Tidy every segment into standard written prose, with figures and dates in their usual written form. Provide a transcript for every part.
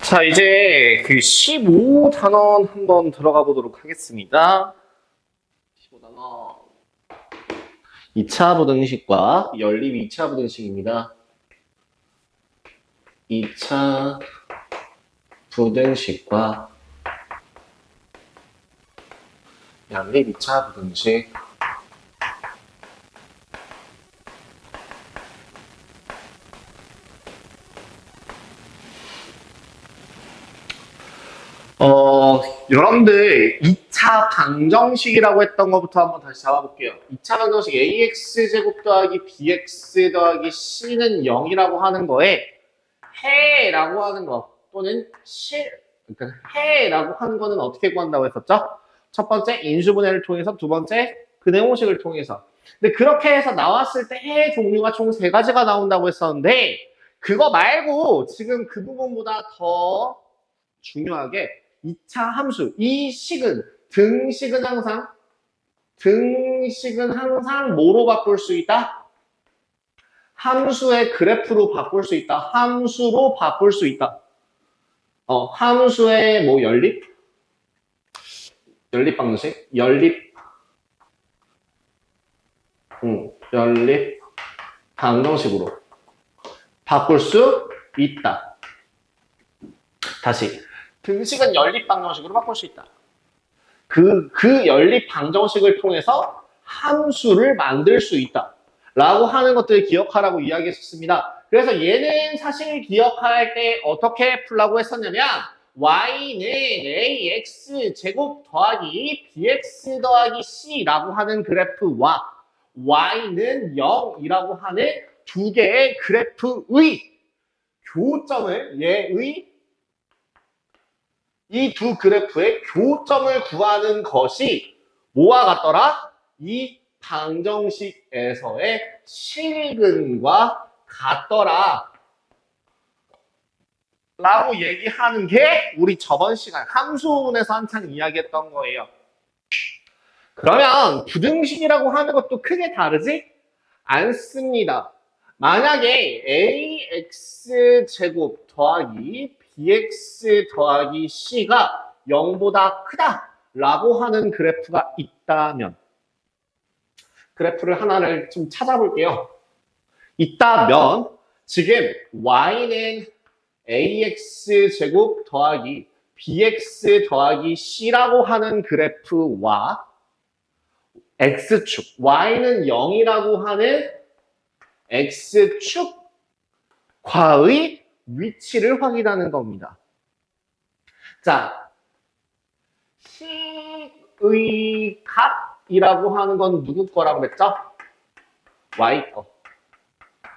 자, 이제 그 15단원 한번 들어가 보도록 하겠습니다. 15단원. 2차 부등식과 연립 2차 부등식입니다. 2차 부등식과 연립 2차 부등식. 여러분들 2차 방정식이라고 했던 것부터 한번 다시 잡아볼게요. 2차 방정식 ax제곱 더하기 bx 더하기 c는 0이라고 하는 거에 해라고 하는 거 또는 그러니까 해라고 하는 거는 어떻게 구한다고 했었죠? 첫 번째 인수분해를 통해서, 두 번째 근해공식을 통해서. 근데 그렇게 해서 나왔을 때 해의 종류가 총 3가지가 나온다고 했었는데 그거 말고 지금 그 부분보다 더 중요하게 2차 함수, 이 식은, 등식은 항상 뭐로 바꿀 수 있다? 함수의 그래프로 바꿀 수 있다. 함수로 바꿀 수 있다. 함수의 뭐 연립 방정식? 연립 방정식으로 바꿀 수 있다. 다시. 등식은 연립 방정식으로 바꿀 수 있다. 그 연립 방정식을 통해서 함수를 만들 수 있다. 라고 하는 것들을 기억하라고 이야기했었습니다. 그래서 얘는 사실 기억할 때 어떻게 풀라고 했었냐면 y는 ax 제곱 더하기 bx 더하기 c라고 하는 그래프와 y는 0이라고 하는 두 개의 그래프의 교점을 이 두 그래프의 교점을 구하는 것이 뭐와 같더라? 이 방정식에서의 실근과 같더라. 라고 얘기하는 게 우리 저번 시간 함수문에서 한창 이야기했던 거예요. 그러면 부등식이라고 하는 것도 크게 다르지 않습니다. 만약에 ax제곱 더하기 bx 더하기 c가 0보다 크다라고 하는 그래프가 있다면 그래프를 하나를 좀 찾아볼게요. 있다면 지금 y는 ax제곱 더하기 bx 더하기 c라고 하는 그래프와 x축, y는 0이라고 하는 x축과의 위치를 확인하는 겁니다. 자, c의 값이라고 하는 건 누구 거라고 그랬죠? y 거.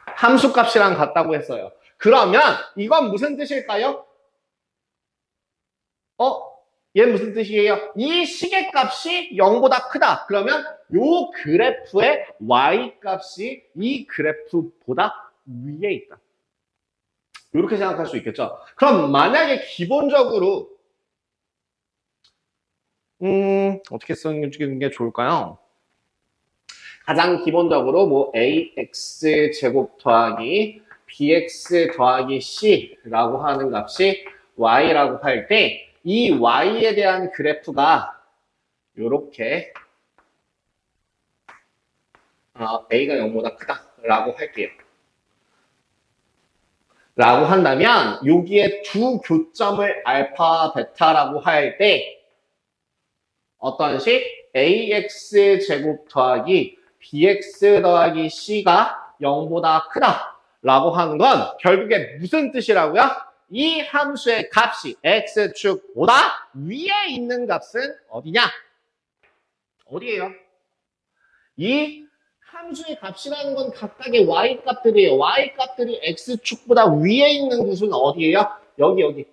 함수 값이랑 같다고 했어요. 그러면 이건 무슨 뜻일까요? 얘 무슨 뜻이에요? 이 식의 값이 0보다 크다. 그러면 요 그래프의 y 값이 이 그래프보다 위에 있다. 이렇게 생각할 수 있겠죠. 그럼 만약에 기본적으로 어떻게 쓰는 게 좋을까요? 가장 기본적으로 뭐 ax 제곱 더하기 bx 더하기 c라고 하는 값이 y라고 할 때 이 y에 대한 그래프가 이렇게 a가 0보다 크다라고 할게요. 라고 한다면 여기에 두 교점을 알파, 베타라고 할 때 어떤 식? ax 제곱 더하기 bx 더하기 c가 0보다 크다라고 하는 건 결국에 무슨 뜻이라고요? 이 함수의 값이 x축보다 위에 있는 값은 어디냐? 어디예요? 이 함수의 값이라는 건 각각의 y값들이에요. y값들이 x축보다 위에 있는 곳은 어디예요? 여기.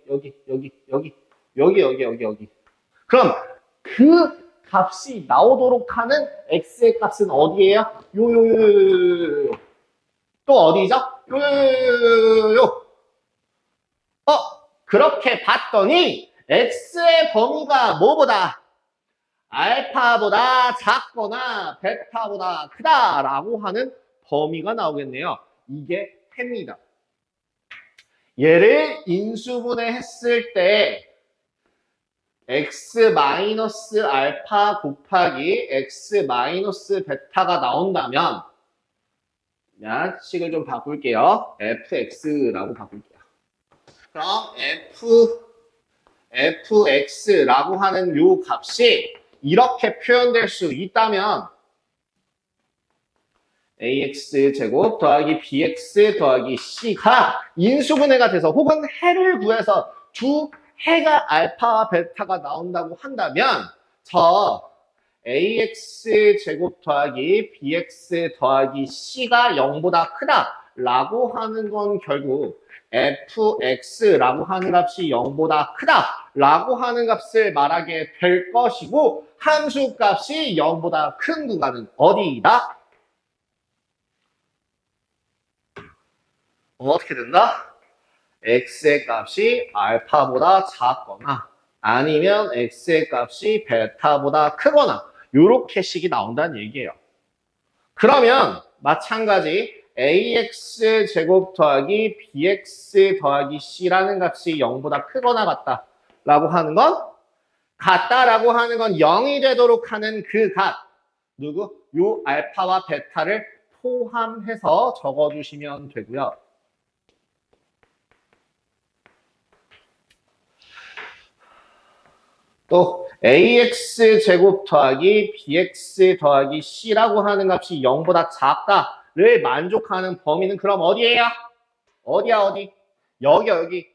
그럼 그 값이 나오도록 하는 x의 값은 어디예요? 요요요요요요. 또 어디죠? 요요요요요. 그렇게 봤더니 x의 범위가 뭐보다? 알파보다 작거나 베타보다 크다라고 하는 범위가 나오겠네요. 이게 해입니다. 얘를 인수분해 했을 때 x 마이너스 알파 곱하기 x 마이너스 베타가 나온다면 식을 좀 바꿀게요. fx라고 바꿀게요. 그럼 fx라고 하는 요 값이 이렇게 표현될 수 있다면 ax 제곱 더하기 bx 더하기 c가 인수분해가 돼서 혹은 해를 구해서 두 해가 알파와 베타가 나온다고 한다면 저 ax 제곱 더하기 bx 더하기 c가 0보다 크다라고 하는 건 결국 fx라고 하는 값이 0보다 크다라고 하는 값을 말하게 될 것이고 함수 값이 0보다 큰 구간은 어디이다? 어떻게 된다? x의 값이 알파보다 작거나 아니면 x의 값이 베타보다 크거나 이렇게 식이 나온다는 얘기예요. 그러면 마찬가지 ax 제곱 더하기 bx 더하기 c라는 값이 0보다 크거나 같다라고 하는 건 같다라고 하는 건 0이 되도록 하는 그 값 누구? 요 알파와 베타를 포함해서 적어주시면 되고요. 또 ax 제곱 더하기 bx 더하기 c라고 하는 값이 0보다 작다를 만족하는 범위는 그럼 어디예요? 어디야 어디? 여기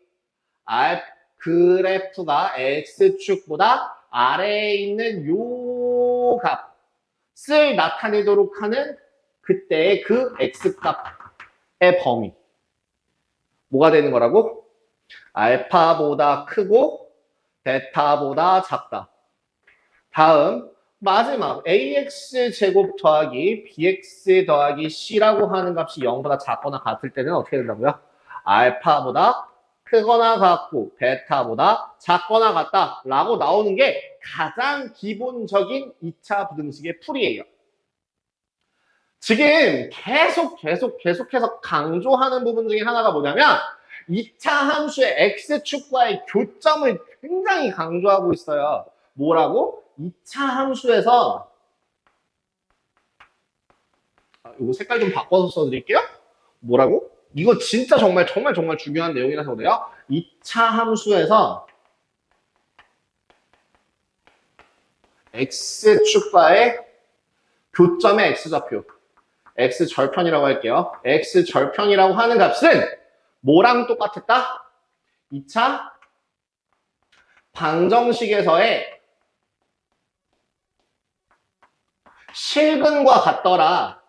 그래프가 x축보다 아래에 있는 요 값을 나타내도록 하는 그때의 그 x값의 범위 뭐가 되는 거라고? 알파보다 크고 베타보다 작다. 다음 마지막 ax 제곱 더하기 bx 더하기 c라고 하는 값이 0보다 작거나 같을 때는 어떻게 된다고요? 알파보다 크거나 같고 베타보다 작거나 같다라고 나오는 게 가장 기본적인 2차 부등식의 풀이에요. 지금 계속해서 강조하는 부분 중에 하나가 뭐냐면 2차 함수의 x축과의 교점을 굉장히 강조하고 있어요. 뭐라고? 2차 함수에서 이거 색깔 좀 바꿔서 써드릴게요. 뭐라고? 이거 진짜 정말 중요한 내용이라서 그래요. 2차 함수에서 x축과의 교점의 x좌표 x절편이라고 할게요. x절편이라고 하는 값은 뭐랑 똑같았다? 2차 방정식에서의 실근과 같더라.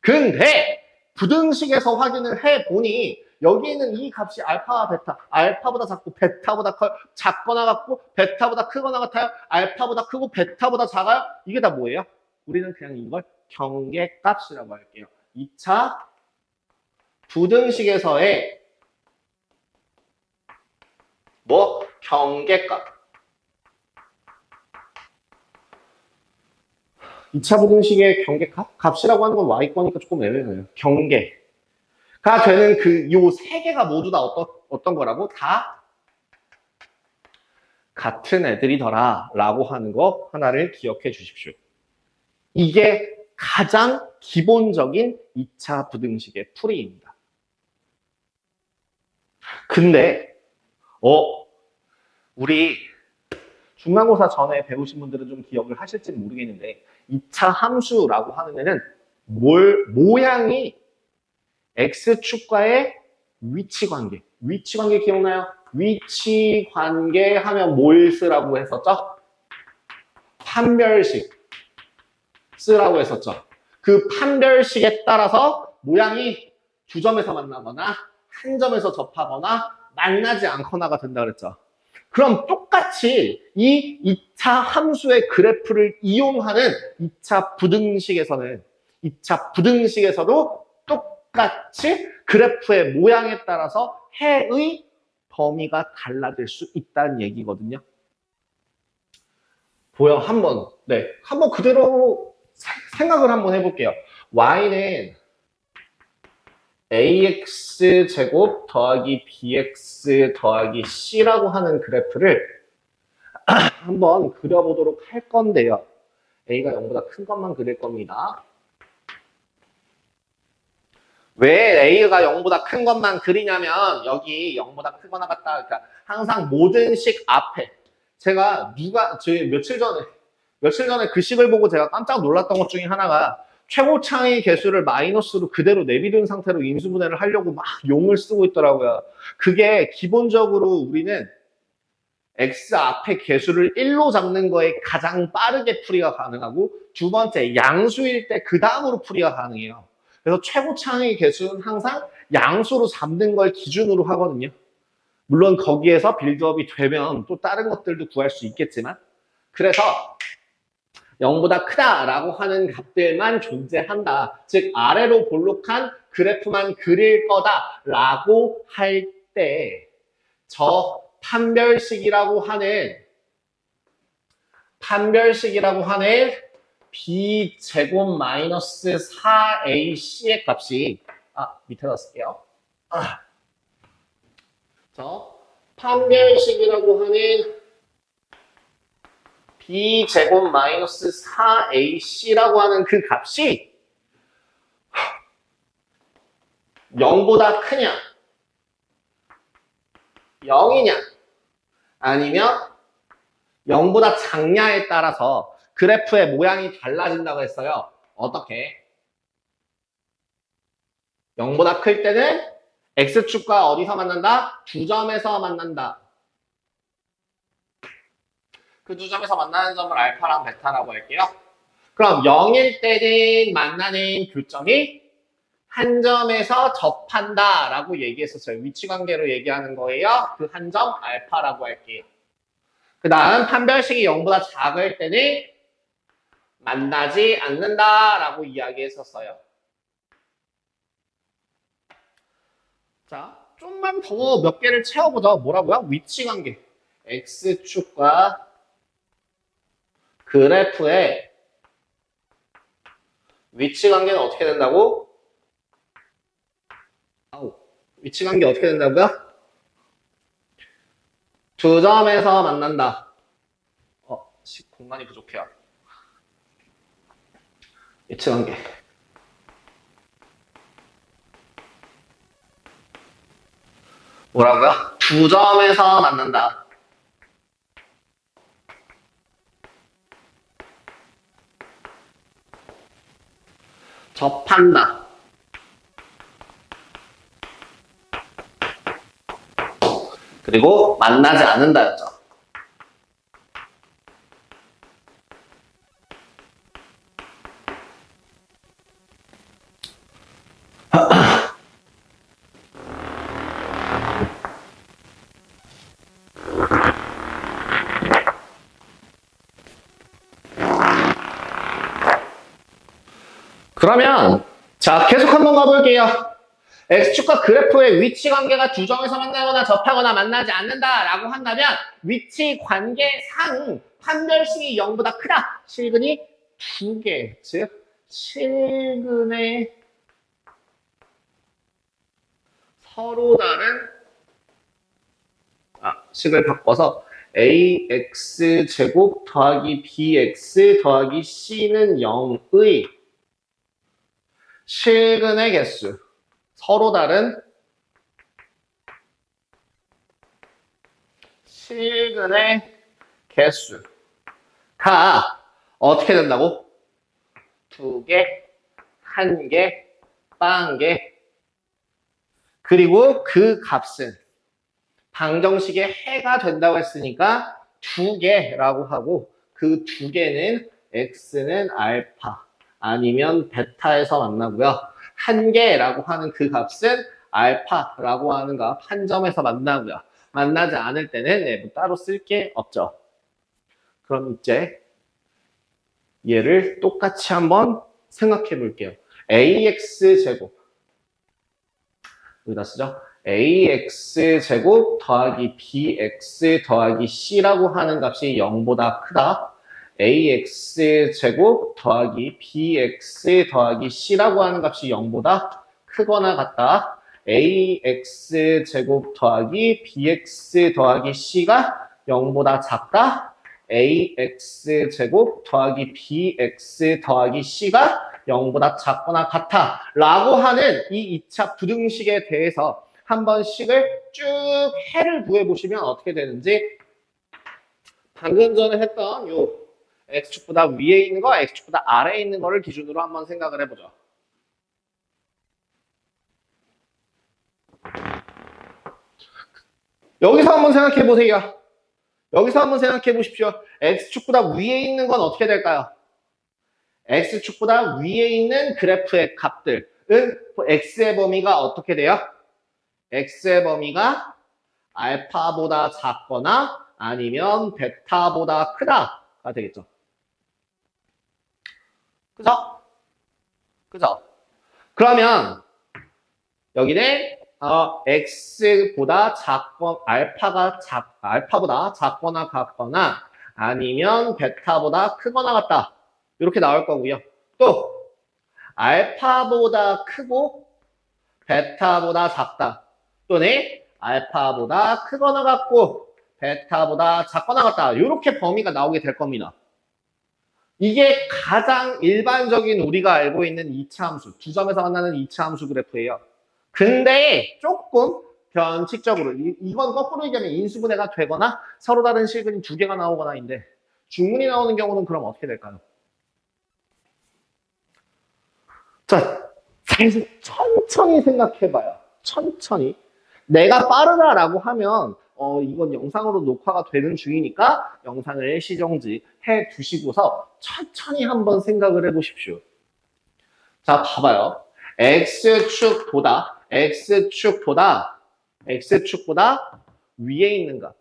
근데 부등식에서 확인을 해보니 여기에는 이 값이 알파와 베타, 알파보다 작고 베타보다 작거나 같고 베타보다 크거나 같아요. 알파보다 크고 베타보다 작아요. 이게 다 뭐예요? 우리는 그냥 이걸 경계값이라고 할게요. 2차 부등식에서의 경계값. 2차 부등식의 경계값? 값이라고 하는 건 y거니까 조금 애매해요. 경계가 되는 요 세 개가 모두 다 어떤 거라고? 다 같은 애들이더라 라고 하는 거 하나를 기억해 주십시오. 이게 가장 기본적인 2차 부등식의 풀이입니다. 근데 우리 중간고사 전에 배우신 분들은 좀 기억을 하실지는 모르겠는데 2차 함수라고 하는 애는 모양이 x축과의 위치관계 기억나요? 위치관계 하면 뭘 쓰라고 했었죠? 판별식 쓰라고 했었죠. 그 판별식에 따라서 모양이 두 점에서 만나거나 한 점에서 접하거나 만나지 않거나가 된다 그랬죠. 그럼 똑같이 이 2차 함수의 그래프를 이용하는 2차 부등식에서도 똑같이 그래프의 모양에 따라서 해의 범위가 달라질 수 있다는 얘기거든요. 보여 한번 그대로 생각을 한번 해볼게요. y는 ax 제곱 더하기 bx 더하기 c라고 하는 그래프를 한번 그려보도록 할 건데요. a가 0보다 큰 것만 그릴 겁니다. 왜 A가 0보다 큰 것만 그리냐면 여기 0보다 크거나 같다. 그러니까 항상 모든 식 앞에 제가 며칠 전에 그 식을 보고 제가 깜짝 놀랐던 것 중에 하나가 최고차의 개수를 마이너스로 그대로 내비둔 상태로 인수분해를 하려고 막 용을 쓰고 있더라고요. 그게 기본적으로 우리는 X 앞에 개수를 1로 잡는 거에 가장 빠르게 풀이가 가능하고 두 번째 양수일 때 그 다음으로 풀이가 가능해요. 그래서 최고차의 개수는 항상 양수로 잡는 걸 기준으로 하거든요. 물론 거기에서 빌드업이 되면 또 다른 것들도 구할 수 있겠지만 그래서 0보다 크다라고 하는 값들만 존재한다. 즉 아래로 볼록한 그래프만 그릴 거다라고 할 때 저 판별식이라고 하는 b제곱 마이너스 4ac의 값이 밑에다 쓸게요. 저 판별식이라고 하는 b제곱 마이너스 4ac라고 하는 그 값이 0보다 크냐 0이냐 아니면 0보다 작냐에 따라서 그래프의 모양이 달라진다고 했어요. 어떻게? 0보다 클 때는 X축과 어디서 만난다? 두 점에서 만난다. 그 두 점에서 만나는 점을 알파랑 베타라고 할게요. 그럼 0일 때는 만나는 교점이 한 점에서 접한다 라고 얘기했었어요. 위치관계로 얘기하는 거예요. 그 한 점 알파라고 할게요. 그 다음 판별식이 0보다 작을 때는 만나지 않는다 라고 이야기했었어요. 자, 좀만 더 몇 개를 채워보자. 뭐라고요? 위치관계. X축과 그래프의 위치관계는 어떻게 된다고? 위치관계 어떻게 된다고요? 두 점에서 만난다. 공간이 부족해요. 위치관계. 뭐라고요? 두 점에서 만난다. 접한다. 그리고 만나지 않는다였죠. 그러면 자 계속 한번 가볼게요. X축과 그래프의 위치관계가 두 점에서 만나거나 접하거나 만나지 않는다라고 한다면 위치관계상 판별식이 0보다 크다. 실근이 2개. 즉 실근의 서로 다른 식을 바꿔서 ax 제곱 더하기 bx 더하기 c는 0의 실근의 개수 서로 다른 실근의 개수가 어떻게 된다고? 2개, 1개, 빵개 그리고 그 값은 방정식의 해가 된다고 했으니까 2개라고 하고 그 2개는 x는 알파 아니면 베타에서 만나고요. 1개라고 하는 그 값은 알파라고 하는 값 한 점에서 만나고요. 만나지 않을 때는 뭐 따로 쓸 게 없죠. 그럼 이제 얘를 똑같이 한번 생각해 볼게요. ax제곱 여기다 쓰죠. ax제곱 더하기 bx 더하기 c라고 하는 값이 0보다 크다. ax제곱 더하기 bx 더하기 c라고 하는 값이 0보다 크거나 같다. ax 제곱 더하기 bx 더하기 c가 0보다 작다. ax 제곱 더하기 bx 더하기 c가 0보다 작거나 같아 라고 하는 이 2차 부등식에 대해서 한 번씩을 쭉 해를 구해보시면 어떻게 되는지 방금 전에 했던 요 x축보다 위에 있는 거, x축보다 아래에 있는 거를 기준으로 한번 생각을 해보죠. 여기서 한번 생각해 보세요. 여기서 한번 생각해 보십시오. x축보다 위에 있는 건 어떻게 될까요? x축보다 위에 있는 그래프의 값들은 x의 범위가 어떻게 돼요? x의 범위가 알파보다 작거나 아니면 베타보다 크다가 되겠죠. 그죠? 그죠? 그러면 여기는 x보다 알파보다 작거나 같거나 아니면 베타보다 크거나 같다. 이렇게 나올 거고요. 또 알파보다 크고 베타보다 작다. 또는 알파보다 크거나 같고 베타보다 작거나 같다. 이렇게 범위가 나오게 될 겁니다. 이게 가장 일반적인 우리가 알고 있는 2차 함수, 두 점에서 만나는 2차 함수 그래프예요. 근데 조금 변칙적으로 이건 거꾸로 얘기하면 인수분해가 되거나 서로 다른 실근이 두 개가 나오거나인데 중문이 나오는 경우는 그럼 어떻게 될까요? 자, 천천히 생각해봐요. 천천히. 내가 빠르다라고 하면 이건 영상으로 녹화가 되는 중이니까 영상을 시정지 해 두시고서 천천히 한번 생각을 해보십시오. 자, 봐봐요. X축보다 위에 있는 값.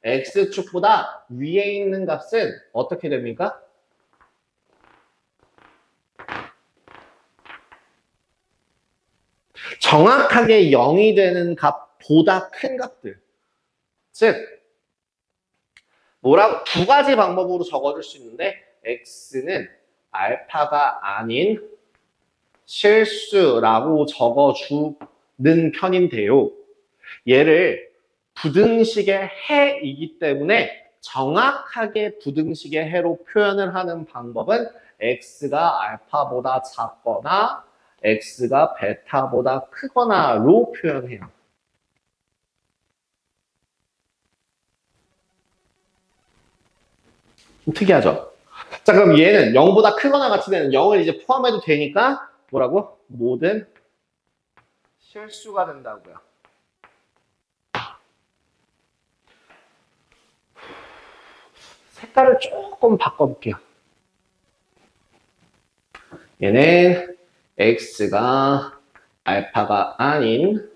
X축보다 위에 있는 값은 어떻게 됩니까? 정확하게 0이 되는 값보다 큰 값들. 즉, 두 가지 방법으로 적어줄 수 있는데, X는 알파가 아닌 실수라고 적어주는 편인데요. 얘를 부등식의 해이기 때문에 정확하게 부등식의 해로 표현을 하는 방법은 X가 알파보다 작거나 X가 베타보다 크거나로 표현해요. 좀 특이하죠? 자, 그럼 얘는 0보다 크거나 같이 되는 0을 이제 포함해도 되니까 뭐라고? 모든 실수가 된다고요. 색깔을 조금 바꿔볼게요. 얘는 X가 알파가 아닌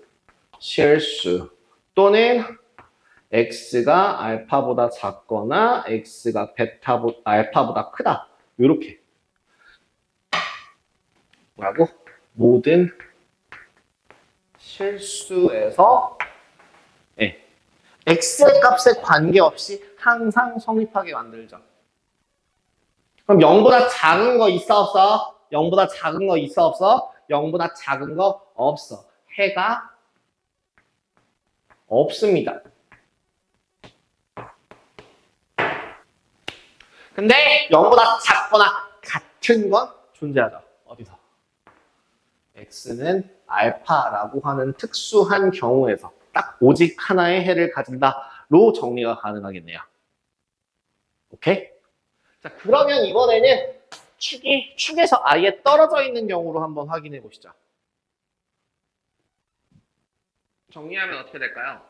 실수 또는 X가 알파보다 작거나 X가 알파보다 크다. 이렇게 뭐라고? 모든 실수에서 네. X의 값에 관계없이 항상 성립하게 만들죠. 그럼 0보다 작은 거 있어 없어? 0보다 작은 거 있어 없어? 0보다 작은 거 없어. 해가 없습니다. 근데 0보다 작거나 같은 건 존재하죠. 어디서? X는 알파라고 하는 특수한 경우에서 딱 오직 하나의 해를 가진다로 정리가 가능하겠네요. 오케이? 자, 그러면 이번에는 축에서 아예 떨어져 있는 경우로 한번 확인해 보시죠. 정리하면 어떻게 될까요?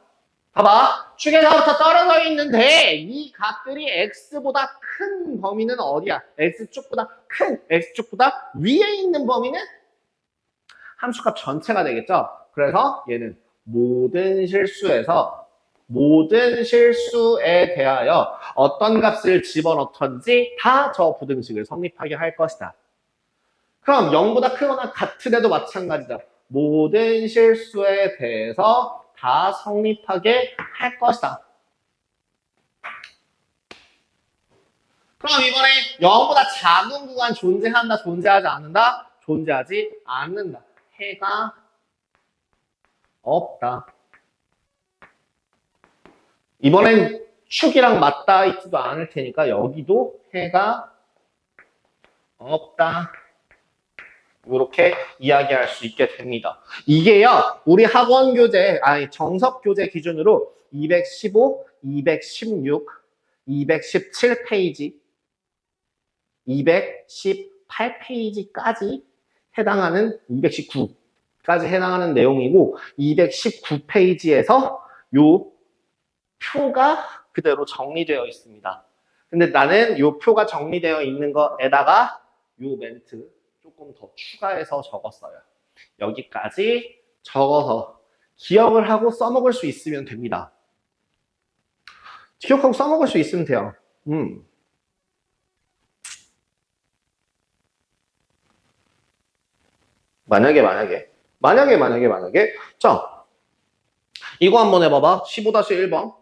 봐봐. 축에서부터 떨어져 있는데 이 값들이 x보다 큰 범위는 어디야? x축보다 위에 있는 범위는 함수값 전체가 되겠죠? 그래서 얘는 모든 실수에 대하여 어떤 값을 집어넣던지 다 저 부등식을 성립하게 할 것이다. 그럼 0보다 크거나 같으데도 마찬가지다. 모든 실수에 대해서 다 성립하게 할 것이다. 그럼 이번에 0보다 작은 구간 존재한다, 존재하지 않는다? 존재하지 않는다. 해가 없다. 이번엔 축이랑 맞닿아 있지도 않을 테니까 여기도 해가 없다. 이렇게 이야기할 수 있게 됩니다. 이게요, 우리 학원 교재, 아니 정석 교재 기준으로 215, 216, 217페이지, 218페이지까지 해당하는 219까지 해당하는 내용이고 219페이지에서 요 표가 그대로 정리되어 있습니다. 근데 나는 요 표가 정리되어 있는 거에다가 요 멘트 조금 더 추가해서 적었어요. 여기까지 적어서 기억을 하고 써먹을 수 있으면 됩니다. 기억하고 써먹을 수 있으면 돼요. 만약에 자, 이거 한번 해봐봐. 15-1번.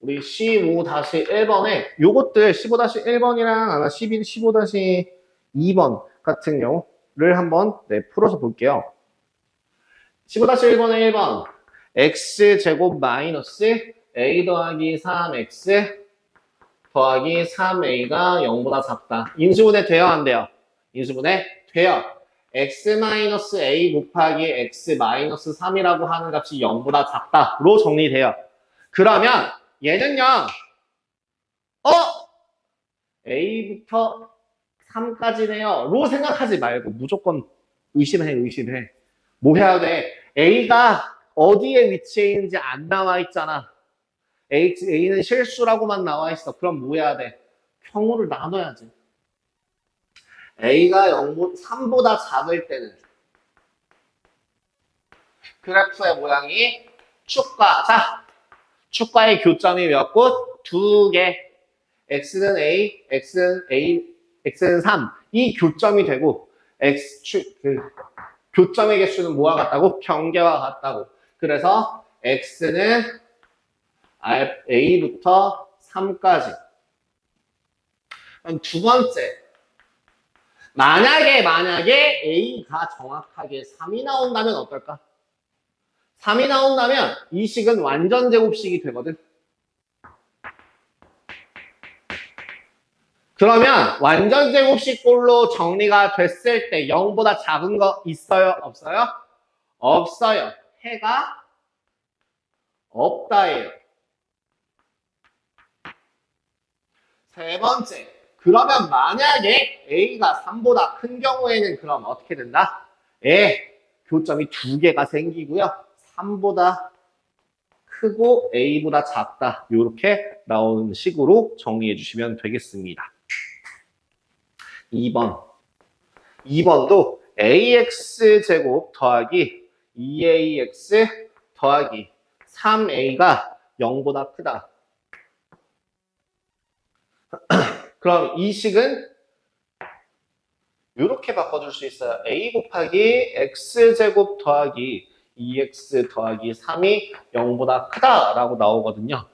우리 15-1번에 요것들 15-1번이랑 아마 15-2번 같은 경우를 한번 풀어서 볼게요. 15-1번에 1번 x제곱 마이너스 a 더하기 3x 더하기 3a가 0보다 작다. 인수분해 돼요? 안 돼요? 인수분해 돼요. x-a 곱하기 x-3이라고 하는 값이 0보다 작다로 정리돼요. 그러면 얘는요, a부터 3까지네요 로 생각하지 말고 무조건 의심해. 뭐 해야 돼? a가 어디에 위치해 있는지 안 나와 있잖아. a는 실수라고만 나와 있어. 그럼 뭐 해야 돼? 평호를 나눠야지. a가 3보다 작을 때는 그래프의 모양이 축과, 자, 축과의 교점이 몇 곳? 2개. x는 a, x는 3. 이 교점이 되고 교점의 개수는 뭐와 같다고? 경계와 같다고. 그래서 x는 a부터 3까지. 그럼 두 번째. 만약에 a가 정확하게 3이 나온다면 어떨까? 3이 나온다면 이 식은 완전 제곱식이 되거든. 그러면 완전 제곱식꼴로 정리가 됐을 때 0보다 작은 거 있어요? 없어요? 없어요. 해가 없다예요. 세 번째. 그러면 만약에 a가 3보다 큰 경우에는 그럼 어떻게 된다? 교점이 2개가 생기고요. 3보다 크고 a보다 작다. 이렇게 나오는 식으로 정리해 주시면 되겠습니다. 2번. 2번도 ax제곱 더하기 2ax 더하기 3a가 0보다 크다. 그럼 이 식은 이렇게 바꿔줄 수 있어요. a 곱하기 x제곱 더하기 2x 더하기 3이 0보다 크다라고 나오거든요.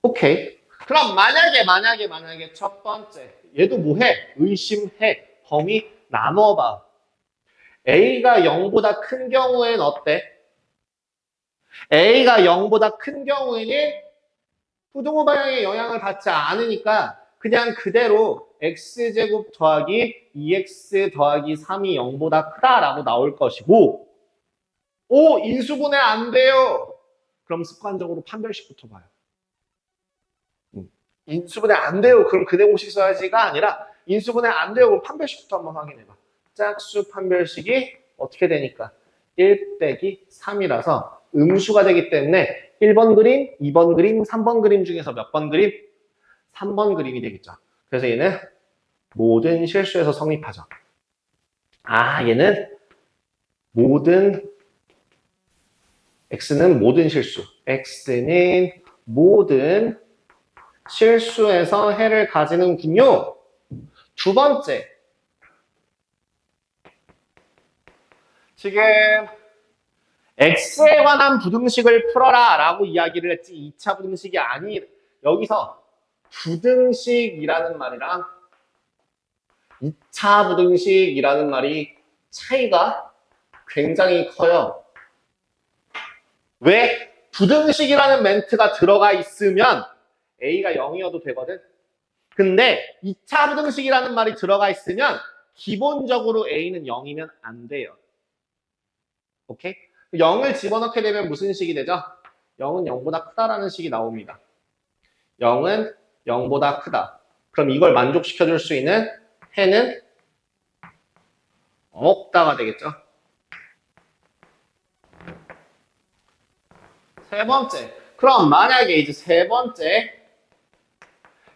오케이. 그럼 만약에 첫 번째 얘도 뭐해? 의심해. 범위 나눠봐. a가 0보다 큰 경우엔 어때? a가 0보다 큰 경우에는 부등호 방향의 영향을 받지 않으니까 그냥 그대로 x제곱 더하기 2x 더하기 3이 0보다 크다라고 나올 것이고 인수분해 안 돼요. 그럼 습관적으로 판별식부터 봐요. 인수분해 안 돼요. 그럼 그대공식 써야지가 아니라 인수분해 안 돼요. 그럼 판별식부터 한번 확인해봐. 짝수 판별식이 어떻게 되니까 1 빼기 3이라서 음수가 되기 때문에 1번 그림, 2번 그림, 3번 그림 중에서 몇 번 그림? 3번 그림이 되겠죠. 그래서 얘는 모든 실수에서 성립하죠. 얘는 x는 모든 실수. x는 모든 실수에서 해를 가지는군요. 두 번째. 지금 x에 관한 부등식을 풀어라 라고 이야기를 했지 2차 부등식이 아니 여기서 부등식이라는 말이랑 2차 부등식이라는 말이 차이가 굉장히 커요. 왜? 부등식이라는 멘트가 들어가 있으면 A가 0이어도 되거든. 근데 2차 부등식이라는 말이 들어가 있으면 기본적으로 A는 0이면 안 돼요. 오케이? 0을 집어넣게 되면 무슨 식이 되죠? 0은 0보다 크다라는 식이 나옵니다. 0은 0보다 크다. 그럼 이걸 만족시켜줄 수 있는 해는 없다가 되겠죠. 세 번째. 그럼 만약에 이제 세 번째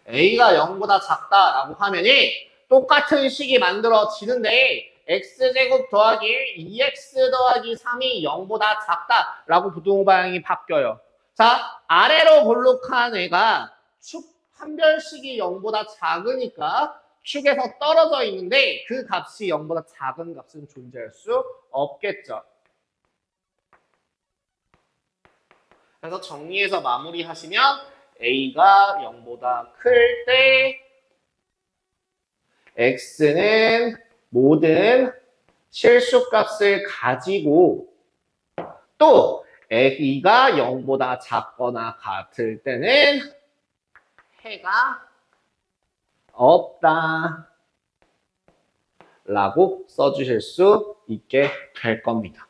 A가 0보다 작다라고 하면이 똑같은 식이 만들어지는데 x제곱 더하기 2x 더하기 3이 0보다 작다라고 부등호 방향이 바뀌어요. 자, 아래로 볼록한 애가 축 판별식이 0보다 작으니까 축에서 떨어져 있는데 그 값이 0보다 작은 값은 존재할 수 없겠죠. 그래서 정리해서 마무리하시면 A가 0보다 클 때 X는 모든 실수값을 가지고 또 A가 0보다 작거나 같을 때는 해가 없다 라고 써주실 수 있게 될 겁니다.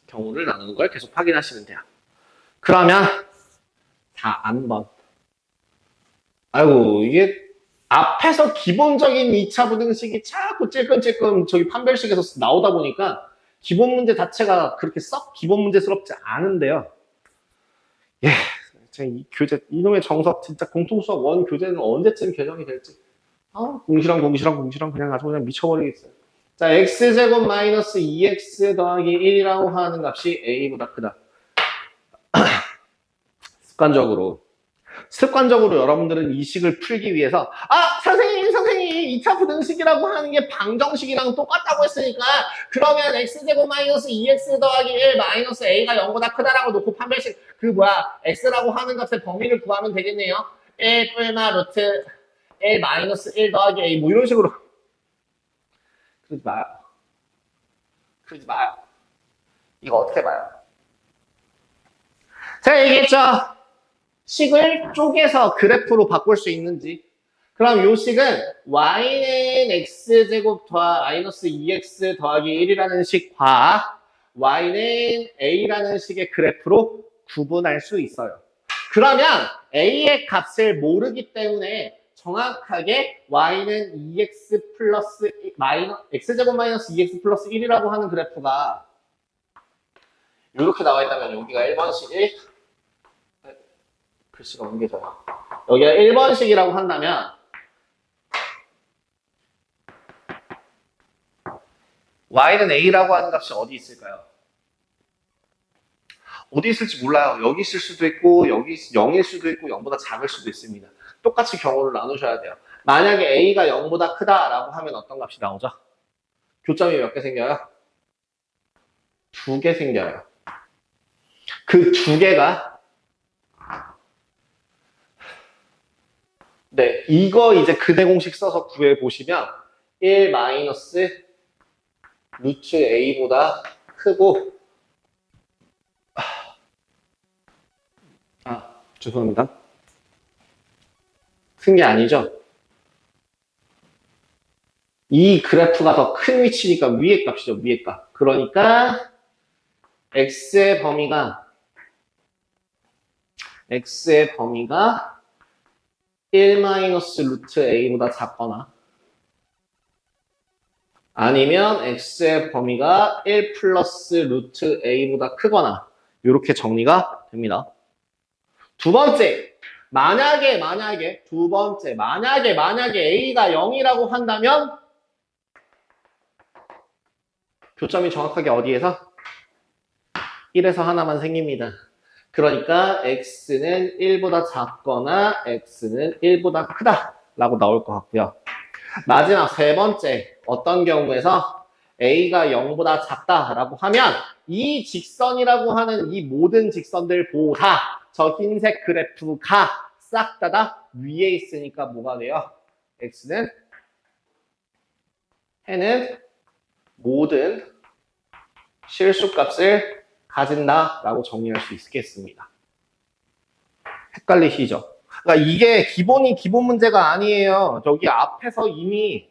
경우를 나누는 걸 계속 확인하시면 돼요. 그러면 4번. 아이고 이게 앞에서 기본적인 2차 부등식이 자꾸 찔끔찔끔 저기 판별식에서 나오다 보니까 기본 문제 자체가 그렇게 썩 기본 문제스럽지 않은데요. 예, 이 교재, 이놈의 정석 진짜 공통수학 원 교재는 언제쯤 개정이 될지. 공시랑 그냥 아주 그냥 미쳐버리겠어요. 자, x제곱 마이너스 2x 더하기 1이라고 하는 값이 a보다 크다. 습관적으로 여러분들은 이 식을 풀기 위해서 선생님 2차 부등식이라고 하는 게 방정식이랑 똑같다고 했으니까 그러면 x제곱 마이너스 2x 더하기 1 마이너스 a가 0보다 크다라고 놓고 판별식 x라고 하는 값의 범위를 구하면 되겠네요. 1 뿔마 루트 1 마이너스 1 더하기 a 뭐 이런 식으로. 그러지 마요. 이거 어떻게 봐요? 제가 얘기했죠. 식을 쪼개서 그래프로 바꿀 수 있는지. 그럼 요 식은 y는 x제곱 마이너스 2x 더하기 1이라는 식과 y는 a라는 식의 그래프로 구분할 수 있어요. 그러면 a의 값을 모르기 때문에 정확하게 y는 2x 플러스 x제곱 마이너스 2x 플러스 1이라고 하는 그래프가 이렇게 나와 있다면 여기가 1번식 1, 글씨가 옮겨져요. 여기가 1번식이라고 한다면 y는 a라고 하는 값이 어디 있을까요? 어디 있을지 몰라요. 여기 있을 수도 있고 여기 0일 수도 있고 0보다 작을 수도 있습니다. 똑같이 경우를 나누셔야 돼요. 만약에 a가 0보다 크다라고 하면 어떤 값이 나오죠? 교점이 몇 개 생겨요? 2개 생겨요. 그 2개가 네, 이거 이제 그대 공식 써서 구해보시면 1 마이너스 루트 a보다 크고 죄송합니다. 큰 게 아니죠. 이 그래프가 더 큰 위치니까 위의 값이죠. 위의 값. 그러니까 x의 범위가 1 마이너스 루트 a보다 작거나 아니면 x의 범위가 1 플러스 루트 a보다 크거나 이렇게 정리가 됩니다. 두 번째, 만약에 a가 0이라고 한다면 교점이 정확하게 어디에서? 1에서 하나만 생깁니다. 그러니까 x는 1보다 작거나 x는 1보다 크다 라고 나올 것 같고요. 마지막 세 번째, 어떤 경우에서 a가 0보다 작다라고 하면 이 직선이라고 하는 이 모든 직선들보다 저 흰색 그래프가 싹 다 위에 있으니까 뭐가 돼요? x는 해는 모든 실수값을 가진다라고 정리할 수 있겠습니다. 헷갈리시죠? 그러니까 이게 기본 문제가 아니에요. 저기 앞에서 이미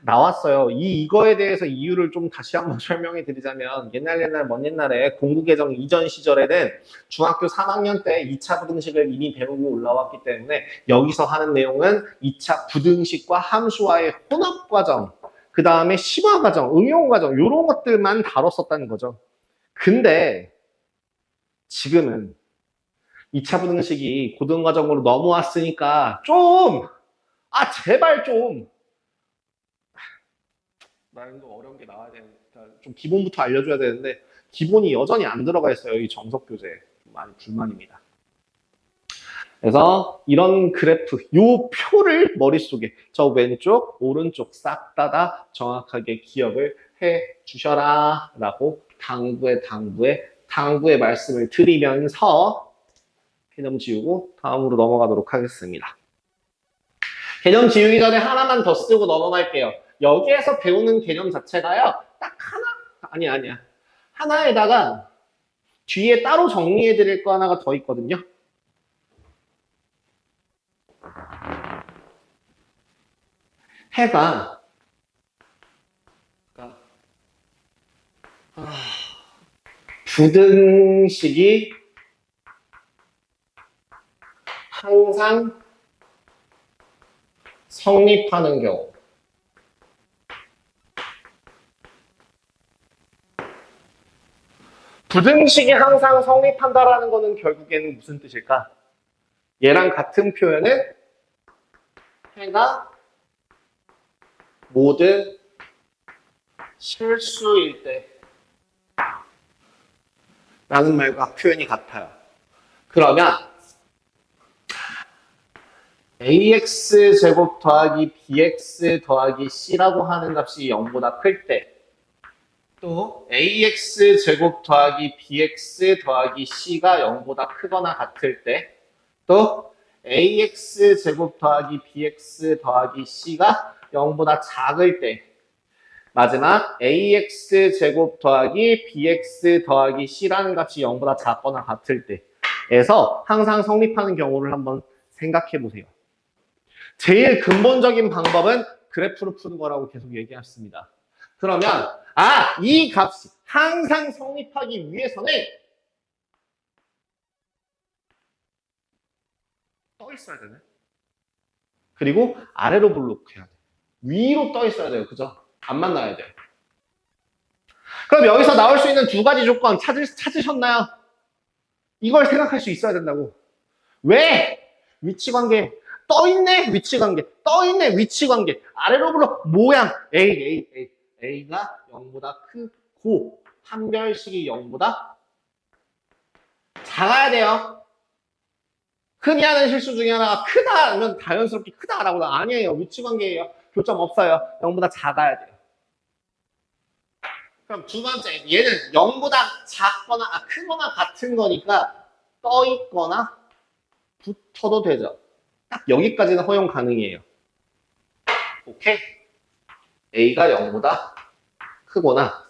나왔어요. 이거에 대해서 이유를 좀 다시 한번 설명해 드리자면 먼 옛날에 공부개정 이전 시절에는 중학교 3학년 때 2차 부등식을 이미 배우고 올라왔기 때문에 여기서 하는 내용은 2차 부등식과 함수와의 혼합과정, 그 다음에 심화과정, 응용과정 이런 것들만 다뤘었다는 거죠. 근데 지금은 2차 부등식이 고등과정으로 넘어왔으니까 제발 나는 좀 어려운 게 나와야 되니까 좀 기본부터 알려줘야 되는데 기본이 여전히 안 들어가 있어요. 이 정석 교재 많이 불만입니다. 그래서 이런 그래프, 요 표를 머릿속에 저 왼쪽, 오른쪽 싹 다 정확하게 기억을 해 주셔라 라고 당부의 말씀을 드리면서 개념 지우고 다음으로 넘어가도록 하겠습니다. 개념 지우기 전에 하나만 더 쓰고 넘어갈게요. 여기에서 배우는 개념 자체가요. 딱 아니야. 하나에다가 뒤에 따로 정리해 드릴 거 하나가 더 있거든요. 해가 부등식이 항상 성립하는 경우. 부등식이 항상 성립한다라는 거는 결국에는 무슨 뜻일까? 얘랑 같은 표현은 해가 모든 실수일 때 라는 말과 표현이 같아요. 그러면 ax 제곱 더하기 bx 더하기 c라고 하는 값이 0보다 클 때, 또 ax 제곱 더하기 bx 더하기 c가 0보다 크거나 같을 때, 또 ax 제곱 더하기 bx 더하기 c가 0보다 작을 때, 마지막 ax 제곱 더하기 bx 더하기 c라는 값이 0보다 작거나 같을 때에서 항상 성립하는 경우를 한번 생각해 보세요. 제일 근본적인 방법은 그래프로 푸는 거라고 계속 얘기했습니다. 그러면 이 값이 항상 성립하기 위해서는 떠 있어야 되네. 그리고 아래로 블록해야 돼. 위로 떠 있어야 돼요. 그죠? 안 만나야 돼요. 그럼 여기서 나올 수 있는 두 가지 조건 찾으셨나요? 이걸 생각할 수 있어야 된다고. 왜? 위치관계. 떠있네? 위치관계. 떠있네? 위치관계. 아래로 블록. 모양. A가 0보다 크고 판별식이 0보다 작아야 돼요. 흔히 하는 실수 중에 하나가 크다 하면 자연스럽게 크다라고 아니에요. 위치관계예요. 교점 없어요. 0보다 작아야 돼요. 그럼 두 번째, 얘는 0보다 작거나 크거나 같은 거니까 떠 있거나 붙어도 되죠. 딱 여기까지는 허용 가능해요. 오케이? A가 0보다 크거나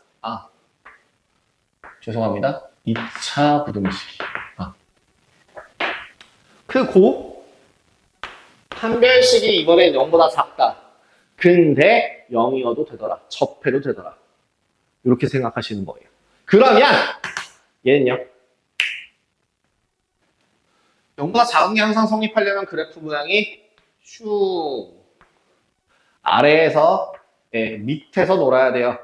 죄송합니다. 2차 부등식. 크고 판별식이 이번엔 0보다 작다. 근데 0이어도 되더라. 접해도 되더라. 이렇게 생각하시는 거예요. 그러면 얘는요. 0보다 작은 게 항상 성립하려면 그래프 모양이 아래에서 밑에서 놀아야 돼요.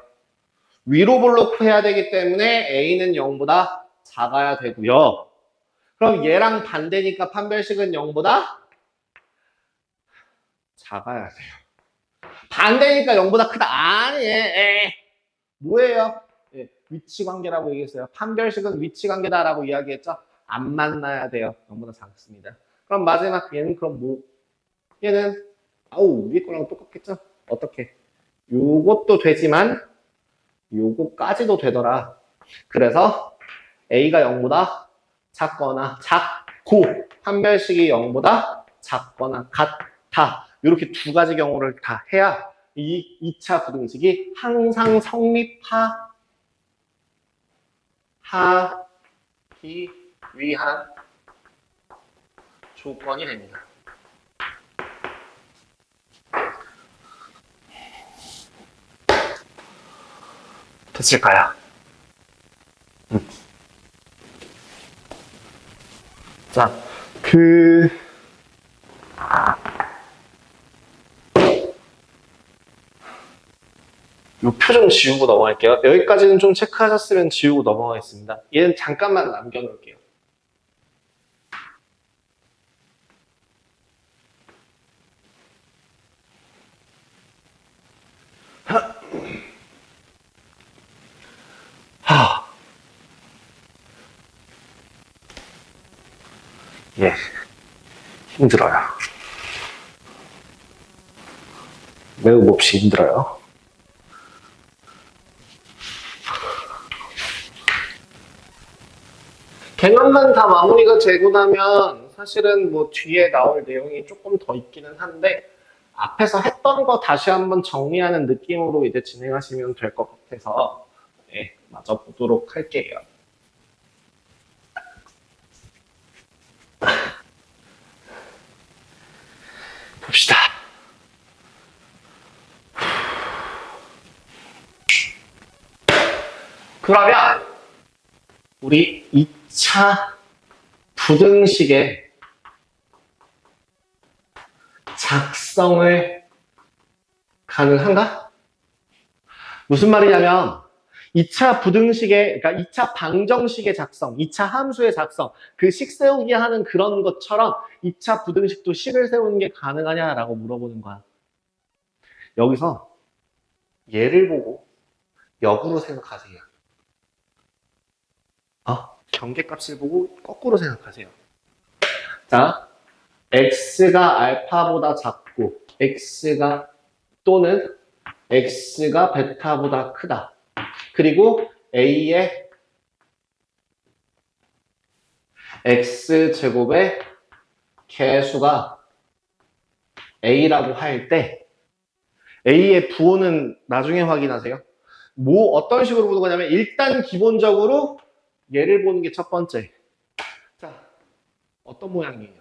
위로 블록 해야 되기 때문에 A는 0보다 작아야 되고요. 그럼 얘랑 반대니까 판별식은 0보다 작아야 돼요. 반대니까 0보다 크다. 아니, 뭐예요? 위치관계라고 얘기했어요. 판별식은 위치관계다라고 이야기했죠. 안 만나야 돼요. 0보다 작습니다. 그럼 마지막 얘는 그럼 뭐? 얘는 위에 거랑 똑같겠죠? 어떻게? 요것도 되지만 요거까지도 되더라. 그래서 A가 0보다 작거나 작고 판별식이 0보다 작거나 같다. 이렇게 두 가지 경우를 다 해야 이 2차 부등식이 항상 성립하는 하기 위한 조건이 됩니다. 됐을까요? 자, 요 표 좀 지우고 넘어갈게요. 여기까지는 좀 체크하셨으면 지우고 넘어가겠습니다. 얘는 잠깐만 남겨놓을게요. 예, 힘들어요. 매우 몹시 힘들어요. 개념만 다 마무리가 되고 나면 사실은 뭐 뒤에 나올 내용이 조금 더 있기는 한데 앞에서 했던 거 다시 한번 정리하는 느낌으로 이제 진행하시면 될 것 같아서 마저 보도록 할게요. 봅시다. 그러면 우리 2차 부등식의 작성을 가능한가? 무슨 말이냐면 2차 부등식의, 그러니까 2차 방정식의 작성, 2차 함수의 작성, 그 식 세우기 하는 그런 것처럼 2차 부등식도 식을 세우는 게 가능하냐라고 물어보는 거야. 여기서 얘를 보고 역으로 생각하세요. 경계값을 보고 거꾸로 생각하세요. 자, x가 알파보다 작고 x가 또는 x가 베타보다 크다. 그리고 a의 x제곱의 개수가 a라고 할 때 a의 부호는 나중에 확인하세요. 어떤 식으로 보는 거냐면 일단 기본적으로 얘를 보는 게 첫 번째. 자, 어떤 모양이에요?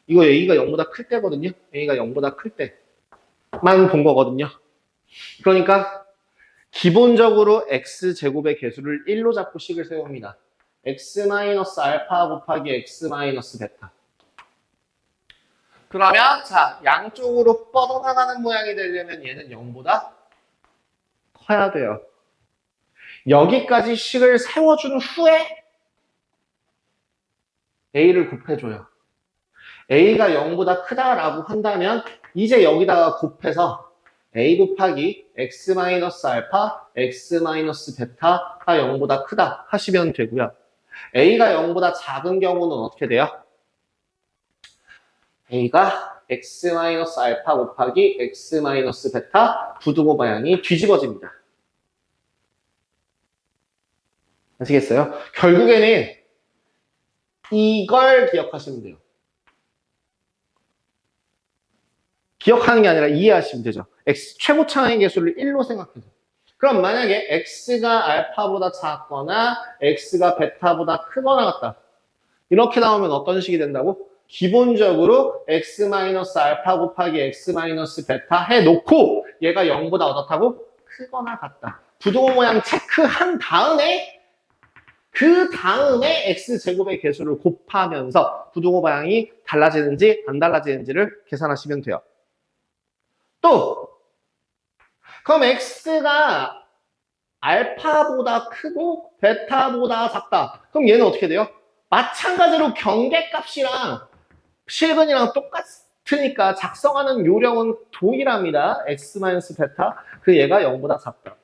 이거 a가 0보다 클 때거든요. a가 0보다 클 때만 본 거거든요. 그러니까 기본적으로 x제곱의 개수를 1로 잡고 식을 세웁니다. x-알파 곱하기 x-베타. 그러면 자, 양쪽으로 뻗어나가는 모양이 되려면 얘는 0보다 커야 돼요. 여기까지 식을 세워준 후에 a를 곱해줘요. a가 0보다 크다라고 한다면 이제 여기다가 곱해서 a 곱하기 x-알파, x-베타가 0보다 크다 하시면 되고요. a가 0보다 작은 경우는 어떻게 돼요? a가 x-알파 곱하기 x-베타 부등호 방향이 뒤집어집니다. 아시겠어요? 결국에는 이걸 기억하시면 돼요. 기억하는 게 아니라 이해하시면 되죠. x 최고차항의 개수를 1로 생각해서. 그럼 만약에 x가 알파보다 작거나 x가 베타보다 크거나 같다. 이렇게 나오면 어떤 식이 된다고? 기본적으로 x-알파 곱하기 x-베타 해놓고 얘가 0보다 어떻다고? 크거나 같다. 부등호 모양 체크한 다음에 그 다음에 x제곱의 개수를 곱하면서 부등호 방향이 달라지는지 안 달라지는지를 계산하시면 돼요. 또 그럼 x가 알파보다 크고 베타보다 작다. 그럼 얘는 어떻게 돼요? 마찬가지로 경계값이랑 실근이랑 똑같으니까 작성하는 요령은 동일합니다. x-베타. 그 얘가 0보다 작다.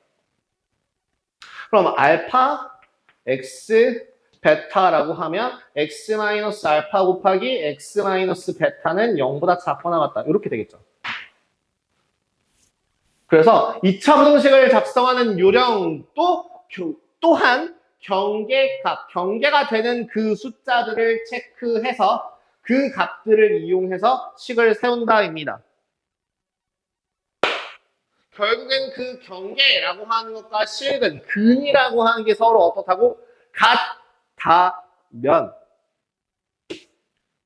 그럼 알파 x 베타라고 하면 x-알파 곱하기 x-베타는 0보다 작거나 같다. 이렇게 되겠죠. 그래서 2차 부등식을 작성하는 요령도 또한 경계가 되는 그 숫자들을 체크해서 그 값들을 이용해서 식을 세운다입니다. 결국엔 그 경계라고 하는 것과 식은 근이라고 하는 게 서로 어떻다고? 같다면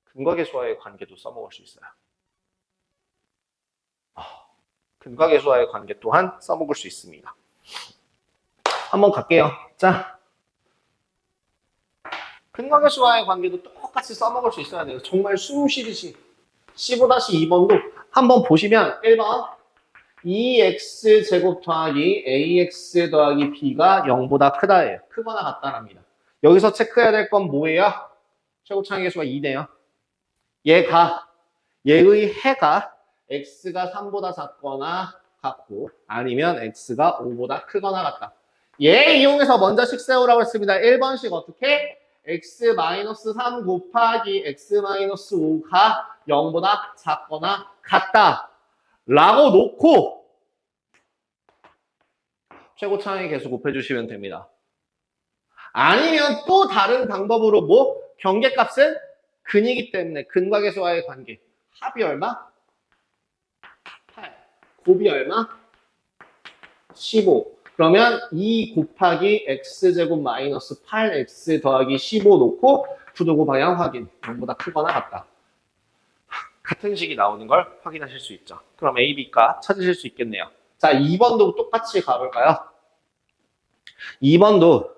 근과계수와의 관계도 써먹을 수 있어요. 근과계수와의 관계 또한 써먹을 수 있습니다. 한번 갈게요. 자, 근과계수와의 관계도 똑같이 써먹을 수 있어야 돼요. 정말 숨 쉬듯이. 15-2번도 한번 보시면 1번 2x 제곱 더하기 ax 더하기 b가 0보다 크다예요. 크거나 같다랍니다. 여기서 체크해야 될 건 뭐예요? 최고차의 계수가 2네요. 얘의 해가 x가 3보다 작거나 같고 아니면 x가 5보다 크거나 같다. 얘 이용해서 먼저 식 세우라고 했습니다. 1번식 어떻게? x-3 곱하기 x-5가 0보다 작거나 같다 라고 놓고 최고차의 계수 곱해주시면 됩니다. 아니면 또 다른 방법으로 뭐? 경계값은 근이기 때문에 근과계수와의 관계. 합이 얼마? 8. 곱이 얼마? 15. 그러면 2 곱하기 x제곱 마이너스 8x 더하기 15 놓고 부등호 방향 확인. 0보다 크거나 같다. 같은 식이 나오는 걸 확인하실 수 있죠. 그럼 A, B가 찾으실 수 있겠네요. 자, 2번도 똑같이 가볼까요? 2번도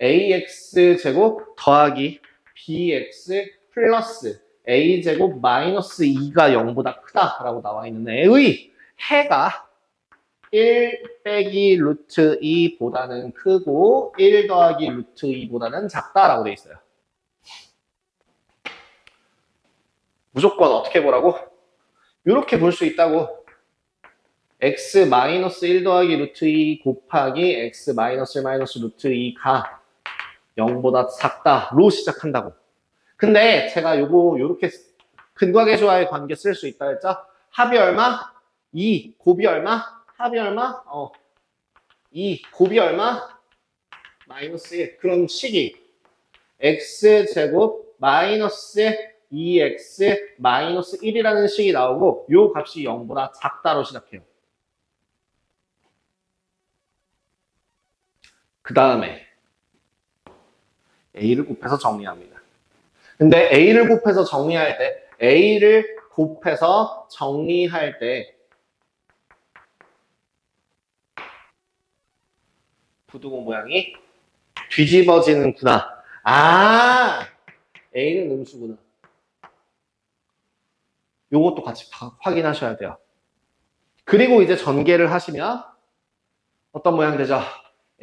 AX제곱 더하기 BX 플러스 A제곱 마이너스 2가 0보다 크다라고 나와 있는 애의 해가 1 빼기 루트 2보다는 크고 1 더하기 루트 2보다는 작다라고 돼 있어요. 무조건 어떻게 보라고? 이렇게 볼 수 있다고. x 마이너스 1 더하기 루트 2 곱하기 x 마이너스 1 마이너스 루트 2가 0보다 작다로 시작한다고. 근데 제가 요렇게 근과계수와의 관계 쓸 수 있다 했죠? 합이 얼마? 2. 곱이 얼마? 합이 얼마? 2. 곱이 얼마? 마이너스 1. 그럼 식이 x제곱 마이너스 2x 마이너스 1이라는 식이 나오고 요 값이 0보다 작다로 시작해요. 그 다음에 A를 곱해서 정리합니다. 근데 A를 곱해서 정리할 때 부등호 모양이 뒤집어지는구나. 아, A는 음수구나. 요것도 같이 확인하셔야 돼요. 그리고 이제 전개를 하시면 어떤 모양 되죠?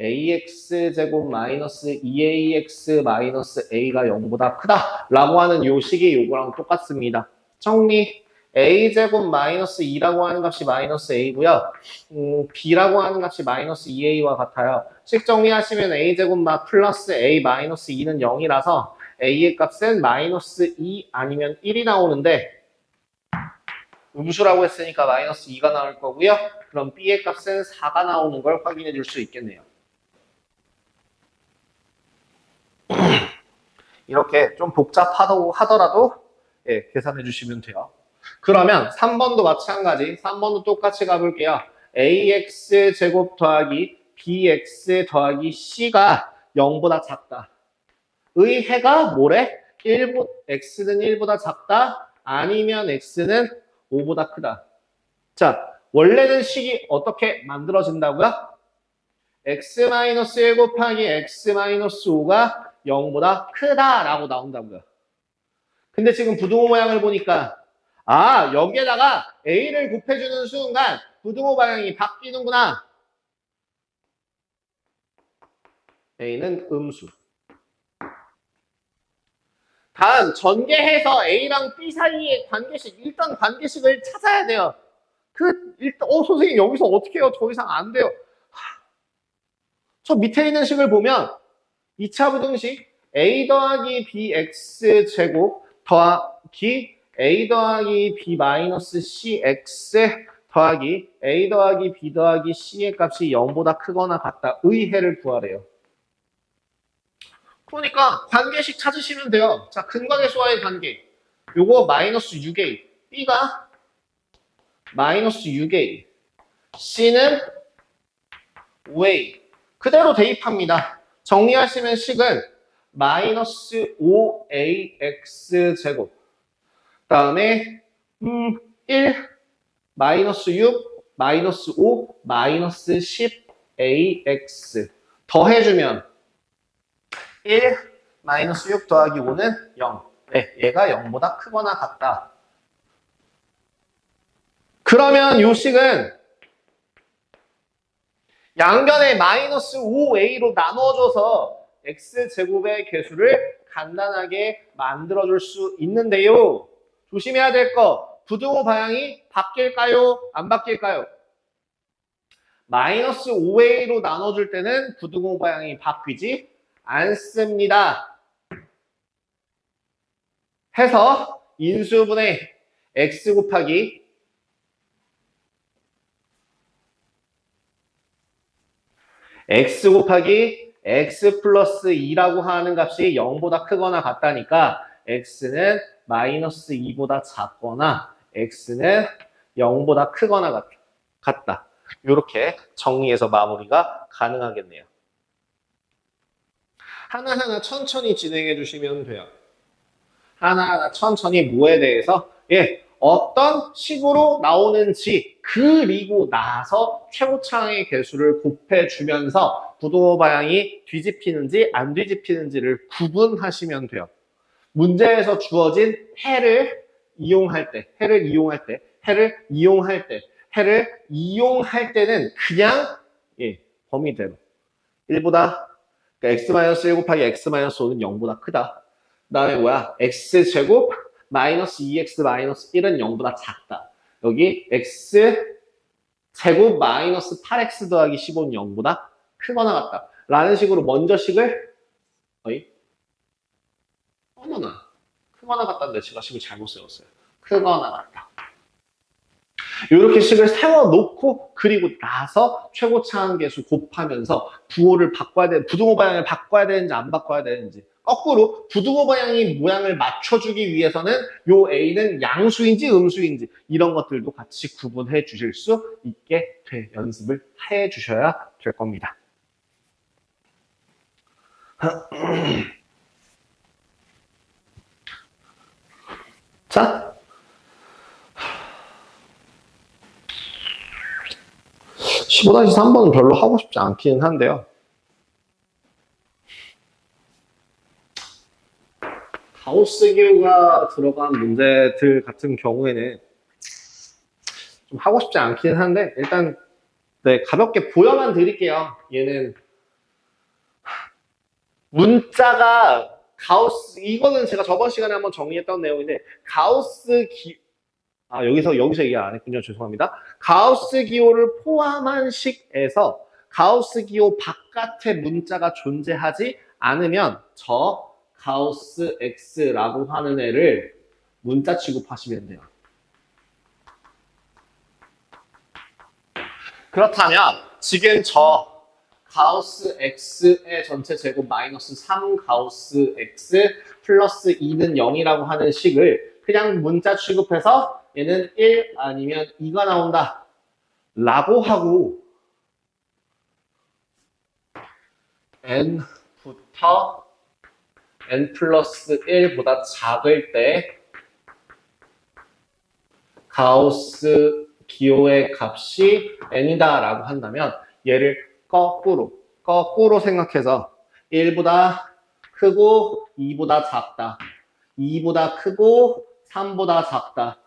AX제곱 마이너스 2AX 마이너스 A가 0보다 크다 라고 하는 요 식이 요거랑 똑같습니다. 정리. A제곱 마이너스 2라고 하는 값이 마이너스 A고요. B라고 하는 값이 마이너스 2A와 같아요. 식 정리하시면 A제곱 플러스 A 마이너스 2는 0이라서 A의 값은 마이너스 2 아니면 1이 나오는데 음수라고 했으니까 마이너스 2가 나올 거고요. 그럼 B의 값은 4가 나오는 걸 확인해 줄 수 있겠네요. 이렇게 좀 복잡하더라도 예, 계산해 주시면 돼요. 그러면 3번도 마찬가지. 3번도 똑같이 가볼게요. AX 제곱 더하기 BX 더하기 C가 0보다 작다. 의 해가 뭐래? X는 1보다 작다? 아니면 X는 5보다 크다. 자, 원래는 식이 어떻게 만들어진다고요? X-1 곱하기 X-5가 0보다 크다라고 나온다고요. 근데 지금 부등호 모양을 보니까 여기에다가 A를 곱해주는 순간 부등호 방향이 바뀌는구나. A는 음수. 다음 전개해서 A랑 B 사이의 관계식. 일단 관계식을 찾아야 돼요. 선생님 여기서 어떻게 해요? 더 이상 안 돼요. 저 밑에 있는 식을 보면 2차 부등식 A 더하기 BX 제곱 더하기 A 더하기 B 마이너스 CX 더하기 A 더하기 B 더하기 C의 값이 0보다 크거나 같다. 의 해를 구하래요. 그러니까 관계식 찾으시면 돼요. 자, 근관계수와의 관계. 요거 마이너스 6A. B가 마이너스 6A. C는 5A. 그대로 대입합니다. 정리하시면 식은 마이너스 5ax 제곱 다음에 1 마이너스 6 마이너스 5 마이너스 10ax 더해주면 1 마이너스 6 더하기 5는 0. 네, 얘가 0보다 크거나 같다. 그러면 요 식은 양변에 마이너스 5a로 나눠줘서 x제곱의 개수를 간단하게 만들어줄 수 있는데요. 조심해야 될 거, 부등호 방향이 바뀔까요? 안 바뀔까요? 마이너스 5a로 나눠줄 때는 부등호 방향이 바뀌지 않습니다. 해서 인수분해 x 곱하기 x 플러스 2라고 하는 값이 0보다 크거나 같다니까 x는 마이너스 2보다 작거나 x는 0보다 크거나 같다. 이렇게 정리해서 마무리가 가능하겠네요. 하나하나 천천히 진행해 주시면 돼요. 하나하나 천천히 뭐에 대해서 어떤 식으로 나오는지 그리고 나서 최고차항의 개수를 곱해주면서 부등호 방향이 뒤집히는지 안 뒤집히는지를 구분하시면 돼요. 문제에서 주어진 해를 이용할 때는 그냥 범위대로 1보다 그러니까 x-1 곱하기 x-5는 0보다 크다. 그 다음에 뭐야? x제곱 마이너스 2x 마이너스 1은 0보다 작다. 여기 x제곱 마이너스 8x 더하기 15는 0보다 크거나 같다. 라는 식으로 먼저 식을 어머나 크거나 같다는데 제가 식을 잘못 세웠어요. 크거나 같다. 이렇게 식을 세워놓고 그리고 나서 최고차항계수 곱하면서 부등호 방향을 바꿔야 되는지 안 바꿔야 되는지 거꾸로 부등호 방향이 모양을 맞춰주기 위해서는 요 A는 양수인지 음수인지 이런 것들도 같이 구분해 주실 수 있게 연습을 해 주셔야 될 겁니다. 자 15-3번은 별로 하고 싶지 않기는 한데요. 가우스 기호가 들어간 문제들 같은 경우에는 좀 하고 싶지 않기는 한데 일단 가볍게 보여만 드릴게요. 얘는 문자가 가우스 이거는 제가 저번 시간에 한번 정리했던 내용인데 여기서 얘기 안 했군요. 죄송합니다. 가우스 기호를 포함한 식에서 가우스 기호 바깥에 문자가 존재하지 않으면 저 가우스 X라고 하는 애를 문자 취급하시면 돼요. 그렇다면 지금 저 가우스 X의 전체 제곱 마이너스 3 가우스 X 플러스 2는 0이라고 하는 식을 그냥 문자 취급해서 얘는 1 아니면 2가 나온다 라고 하고 n부터 n 플러스 1보다 작을 때 가우스 기호의 값이 n이다 라고 한다면 얘를 거꾸로 생각해서 1보다 크고 2보다 작다 2보다 크고 3보다 작다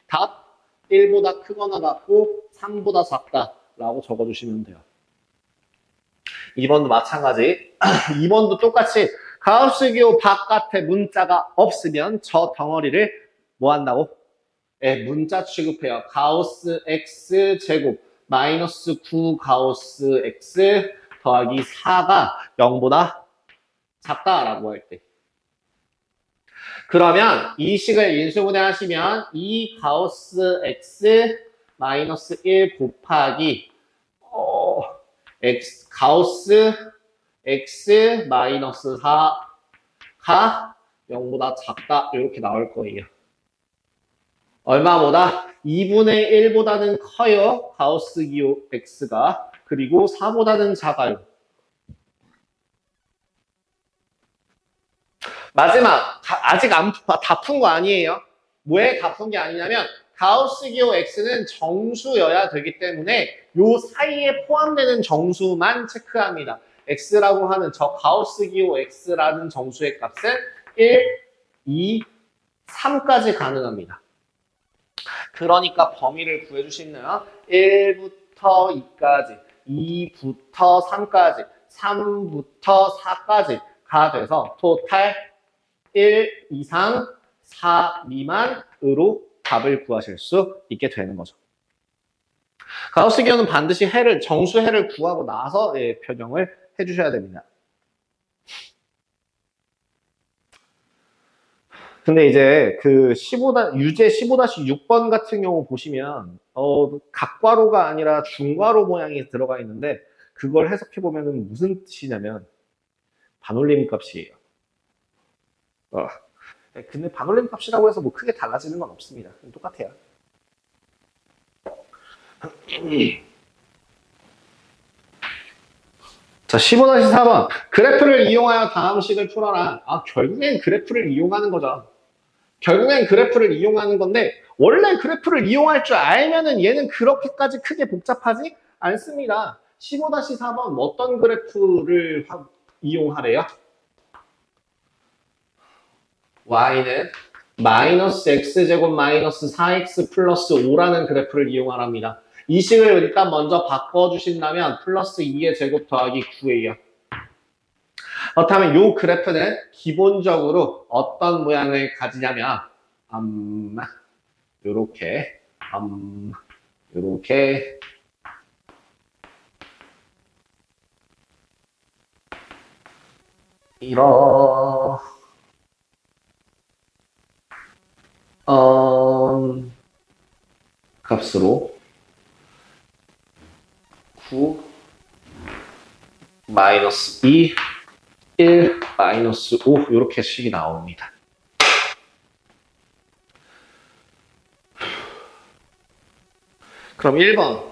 답 1보다 크거나 같고 3보다 작다 라고 적어주시면 돼요. 2번도 마찬가지 2번도 똑같이 가우스 기호 바깥에 문자가 없으면 저 덩어리를 뭐 한다고? 문자 취급해요. 가우스 x 제곱 마이너스 9 가우스 x 더하기 4가 0보다 작다라고 할 때. 그러면 이 식을 인수분해 하시면 2 가우스 x 마이너스 1 곱하기 가우스 x 마이너스 4가 0보다 작다 이렇게 나올 거예요. 얼마보다? 2분의 1보다는 커요. 가우스 기호 x가. 그리고 4보다는 작아요. 마지막 아직 다 푼 거 아니에요. 왜 다 푼 게 아니냐면 가우스 기호 x는 정수여야 되기 때문에 요 사이에 포함되는 정수만 체크합니다. x라고 하는 저 가우스 기호 x라는 정수의 값은 1, 2, 3까지 가능합니다. 그러니까 범위를 구해주시면 1부터 2까지, 2부터 3까지, 3부터 4까지가 돼서 토탈 1 이상 4 미만으로 답을 구하실 수 있게 되는 거죠. 가우스 기호는 반드시 정수 해를 구하고 나서 변형을 해주셔야 됩니다. 근데 이제 그 유제 15-6번 같은 경우 보시면 각괄호가 아니라 중괄호 모양이 들어가 있는데 그걸 해석해 보면은 무슨 뜻이냐면 반올림 값이에요. 근데 반올림 값이라고 해서 뭐 크게 달라지는 건 없습니다. 똑같아요. 자, 15-4번. 그래프를 이용하여 다음 식을 풀어라. 결국엔 그래프를 이용하는 거죠. 결국엔 그래프를 이용하는 건데 원래 그래프를 이용할 줄 알면은 얘는 그렇게까지 크게 복잡하지 않습니다. 15-4번 어떤 그래프를 이용하래요? y는 마이너스 x제곱 마이너스 4x 플러스 5라는 그래프를 이용하랍니다. 이 식을 일단 먼저 바꿔주신다면 플러스 2의 제곱 더하기 9예요. 그렇다면 이 그래프는 기본적으로 어떤 모양을 가지냐면 요렇게 요렇게 이런 값으로 9 마이너스 2 1 마이너스 5 이렇게 식이 나옵니다. 그럼 1번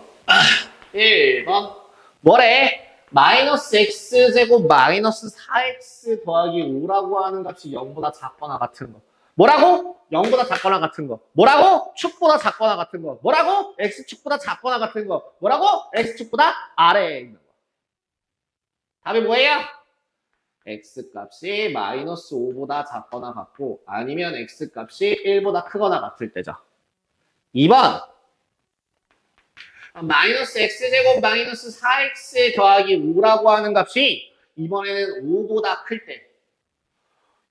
뭐래? 마이너스 x제곱 마이너스 4x 더하기 5라고 하는 값이 0보다 작거나 같은 거. 뭐라고? 0보다 작거나 같은 거. 뭐라고? 축보다 작거나 같은 거. 뭐라고? x축보다 작거나 같은 거. 뭐라고? x축보다 아래에 있는 거. 답이 뭐예요? x값이 마이너스 5보다 작거나 같고 아니면 x값이 1보다 크거나 같을 때죠. 2번 마이너스 x제곱 마이너스 4x 더하기 5라고 하는 값이 이번에는 5보다 클 때.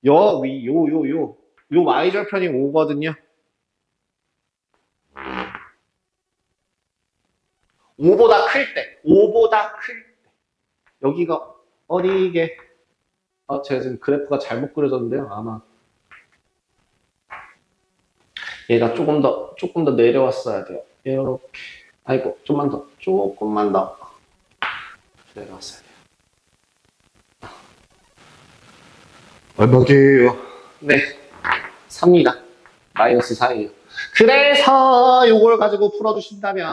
요 y절편이 5거든요. 5보다 클 때. 여기가 어디게? 제가 지금 그래프가 잘못 그려졌는데요. 아마 얘가 조금 더 내려왔어야 돼요. 이렇게. 아이고, 조금만 더 내려왔어야 돼요. 얼마게요? 네, 3입니다. 마이너스 4예요. 그래서 이걸 가지고 풀어주신다면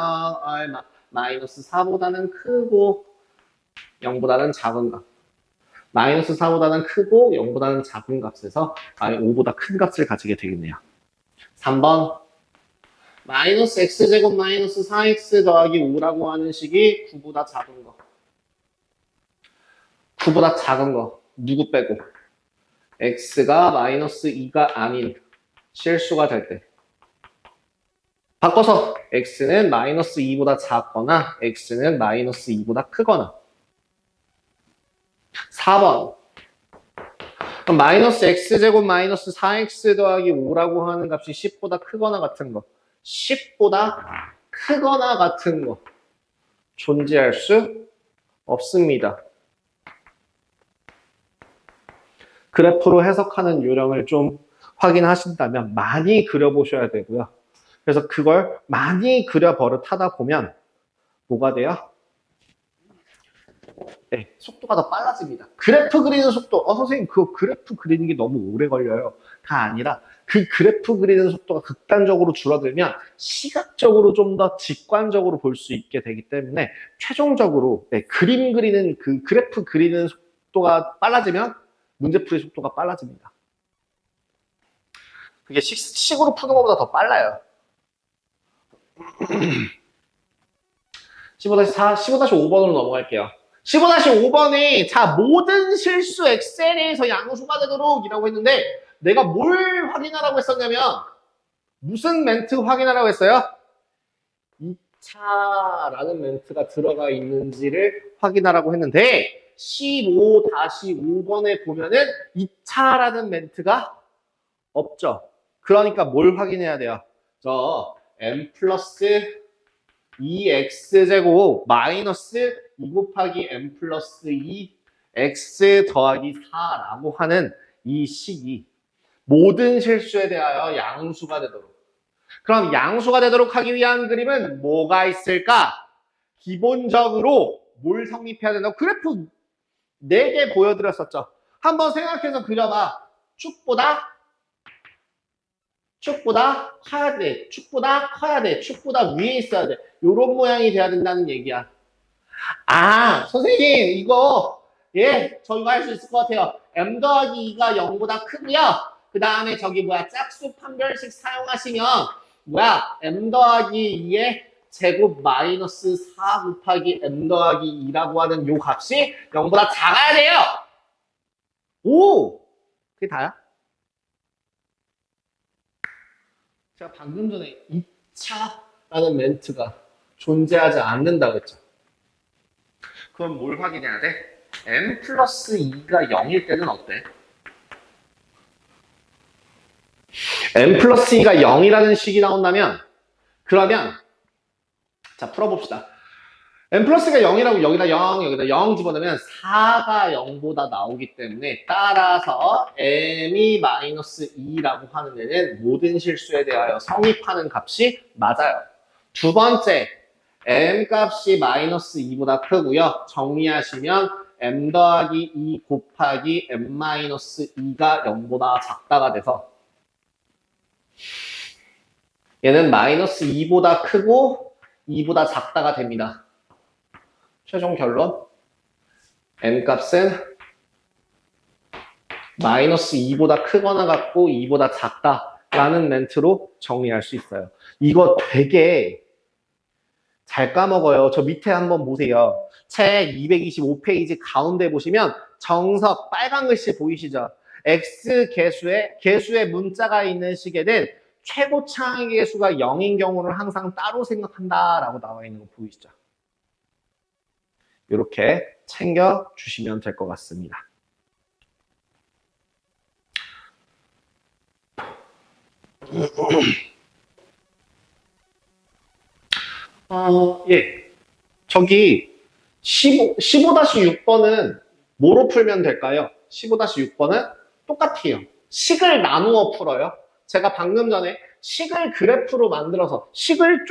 얼마? 마이너스 4보다는 크고 0보다는 작은 값. 마이너스 4보다는 크고 0보다는 작은 값에서 5보다 큰 값을 가지게 되겠네요. 3번 마이너스 x제곱 마이너스 4x 더하기 5라고 하는 식이 9보다 작은 거. 9보다 작은 거. 누구 빼고? x가 마이너스 2가 아닌 실수가 될 때. 바꿔서 x는 마이너스 2보다 작거나 x는 마이너스 2보다 크거나. 4번 그럼 마이너스 x제곱 마이너스 4x 더하기 5라고 하는 값이 10보다 크거나 같은 거. 10보다 크거나 같은 거 존재할 수 없습니다. 그래프로 해석하는 요령을 좀 확인하신다면 많이 그려보셔야 되고요. 그래서 그걸 많이 그려 버릇하다 보면 뭐가 돼요? 네, 속도가 더 빨라집니다. 그래프 그리는 속도, 선생님 그 그래프 그리는 게 너무 오래 걸려요. 가 아니라 그 그래프 그리는 속도가 극단적으로 줄어들면 시각적으로 좀 더 직관적으로 볼 수 있게 되기 때문에 최종적으로 그림 그리는 그 그래프 그리는 속도가 빨라지면 문제풀이 속도가 빨라집니다. 그게 식으로 푸는 것보다 더 빨라요. 15-4, 15-5번으로 넘어갈게요. 15-5번에 자 모든 실수 엑셀에서 양수가 되도록 이라고 했는데 내가 뭘 확인하라고 했었냐면 무슨 멘트 확인하라고 했어요? 2차라는 멘트가 들어가 있는지를 확인하라고 했는데 15-5번에 보면은 2차라는 멘트가 없죠. 그러니까 뭘 확인해야 돼요? 저 m 플러스 2x제곱 마이너스 2 곱하기 m 플러스 2x 더하기 4라고 하는 이 식이 모든 실수에 대하여 양수가 되도록. 그럼 양수가 되도록 하기 위한 그림은 뭐가 있을까? 기본적으로 뭘 성립해야 된다고? 그래프 4개 보여드렸었죠. 한번 생각해서 그려봐. 축보다 커야 돼. 축보다 커야 돼. 축보다 위에 있어야 돼. 요런 모양이 돼야 된다는 얘기야. 아, 선생님, 이거, 예, 저 이거 할 수 있을 것 같아요. m 더하기 2가 0보다 크고요. 그 다음에 저기 짝수 판별식 사용하시면, m 더하기 2의 제곱 마이너스 4 곱하기 m 더하기 2라고 하는 요 값이 0보다 작아야 돼요! 오! 그게 다야? 제가 방금 전에 2차라는 멘트가 존재하지 않는다고 했죠. 그럼 뭘 확인해야 돼? m 플러스 2가 0일 때는 어때? m 플러스 2가 0이라는 식이 나온다면 그러면 자 풀어봅시다. m 플러스가 0이라고 여기다 0, 여기다 0 집어넣으면 4가 0보다 나오기 때문에 따라서 m이 마이너스 2라고 하는 애는 모든 실수에 대하여 성립하는 값이 맞아요. 두 번째, m 값이 마이너스 2보다 크고요. 정리하시면 m 더하기 2 곱하기 m 마이너스 2가 0보다 작다가 돼서 얘는 마이너스 2보다 크고 2보다 작다가 됩니다. 최종 결론 m 값은 마이너스 2보다 크거나 같고 2보다 작다라는 멘트로 정리할 수 있어요. 이거 되게 잘 까먹어요. 저 밑에 한번 보세요. 책 225페이지 가운데 보시면 정석 빨간 글씨 보이시죠? x 개수의 문자가 있는 식에는 최고 창의 개수가 0인 경우를 항상 따로 생각한다라고 나와 있는 거 보이시죠? 이렇게 챙겨주시면 될 것 같습니다. 예. 저기 15-6번은 뭐로 풀면 될까요? 15-6번은 똑같아요. 식을 나누어 풀어요. 제가 방금 전에 식을 그래프로 만들어서 식을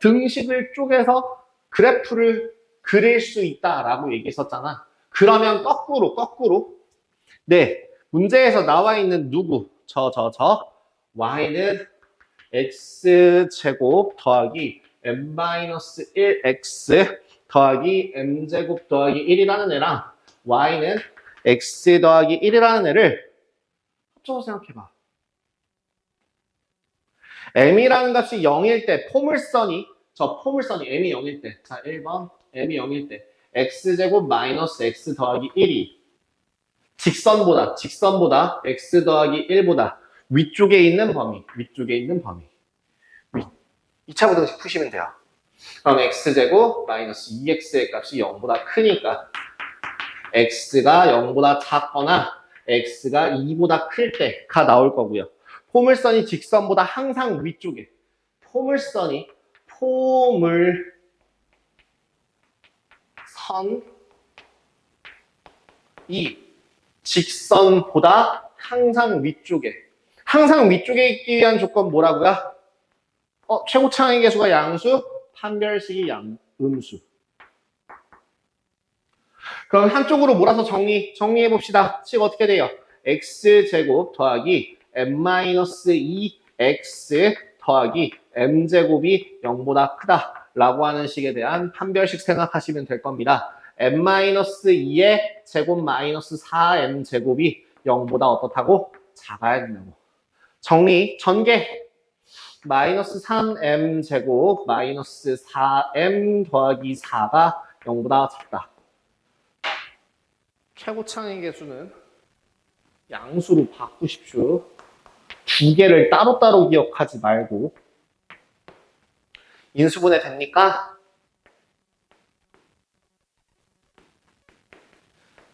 등식을 쪼개서 그래프를 그릴 수 있다라고 얘기했었잖아. 그러면 거꾸로 네, 문제에서 나와 있는 누구? y는 x제곱 더하기 m-1x 더하기 m제곱 더하기 1이라는 애랑 y는 x 더하기 1이라는 애를 합쳐서 생각해봐. m이라는 값이 0일 때 포물선이 m이 0일 때 자 1번 m이 0일 때 x제곱 마이너스 x 더하기 1이 직선보다 x 더하기 1보다 위쪽에 있는 범위 2차 부등식 푸시면 돼요. 그럼 x제곱 마이너스 2x의 값이 0보다 크니까 x가 0보다 작거나 x가 2보다 클 때가 나올 거고요. 포물선이 직선보다 항상 위쪽에 포물선이 직선보다 항상 위쪽에 있기 위한 조건 뭐라고요? 최고 창의 개수가 양수, 판별식이 음수. 그럼 한쪽으로 몰아서 정리해 봅시다. 식 어떻게 돼요? x제곱 더하기 m-2x 더하기 m제곱이 0보다 크다라고 하는 식에 대한 판별식 생각하시면 될 겁니다. m-2의 제곱 마이너스 4m제곱이 0보다 어떻다고? 작아야 된다고. 정리, 전개. 마이너스 3m 제곱 마이너스 4m 더하기 4가 0보다 작다. 최고차의 개수는 양수로 바꾸십시오. 두 개를 따로따로 기억하지 말고. 인수분해 됩니까?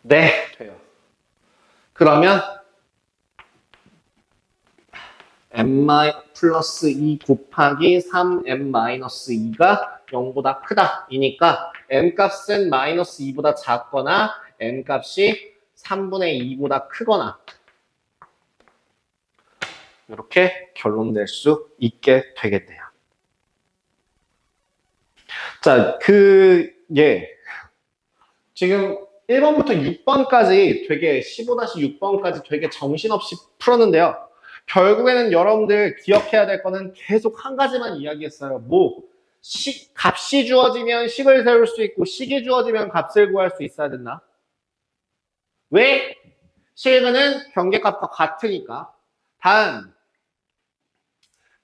네, 돼요. 그러면 m 플러스 2 곱하기 3m 마이너스 2가 0보다 크다 이니까 m 값은 마이너스 2보다 작거나 m 값이 3분의 2보다 크거나 이렇게 결론 낼 수 있게 되겠네요. 자, 지금 1번부터 6번까지 되게 15-6번까지 되게 정신없이 풀었는데요. 결국에는 여러분들 기억해야 될 거는 계속 한 가지만 이야기했어요. 값이 주어지면 식을 세울 수 있고 식이 주어지면 값을 구할 수 있어야 된다. 왜? 식은 경계값과 같으니까. 다음,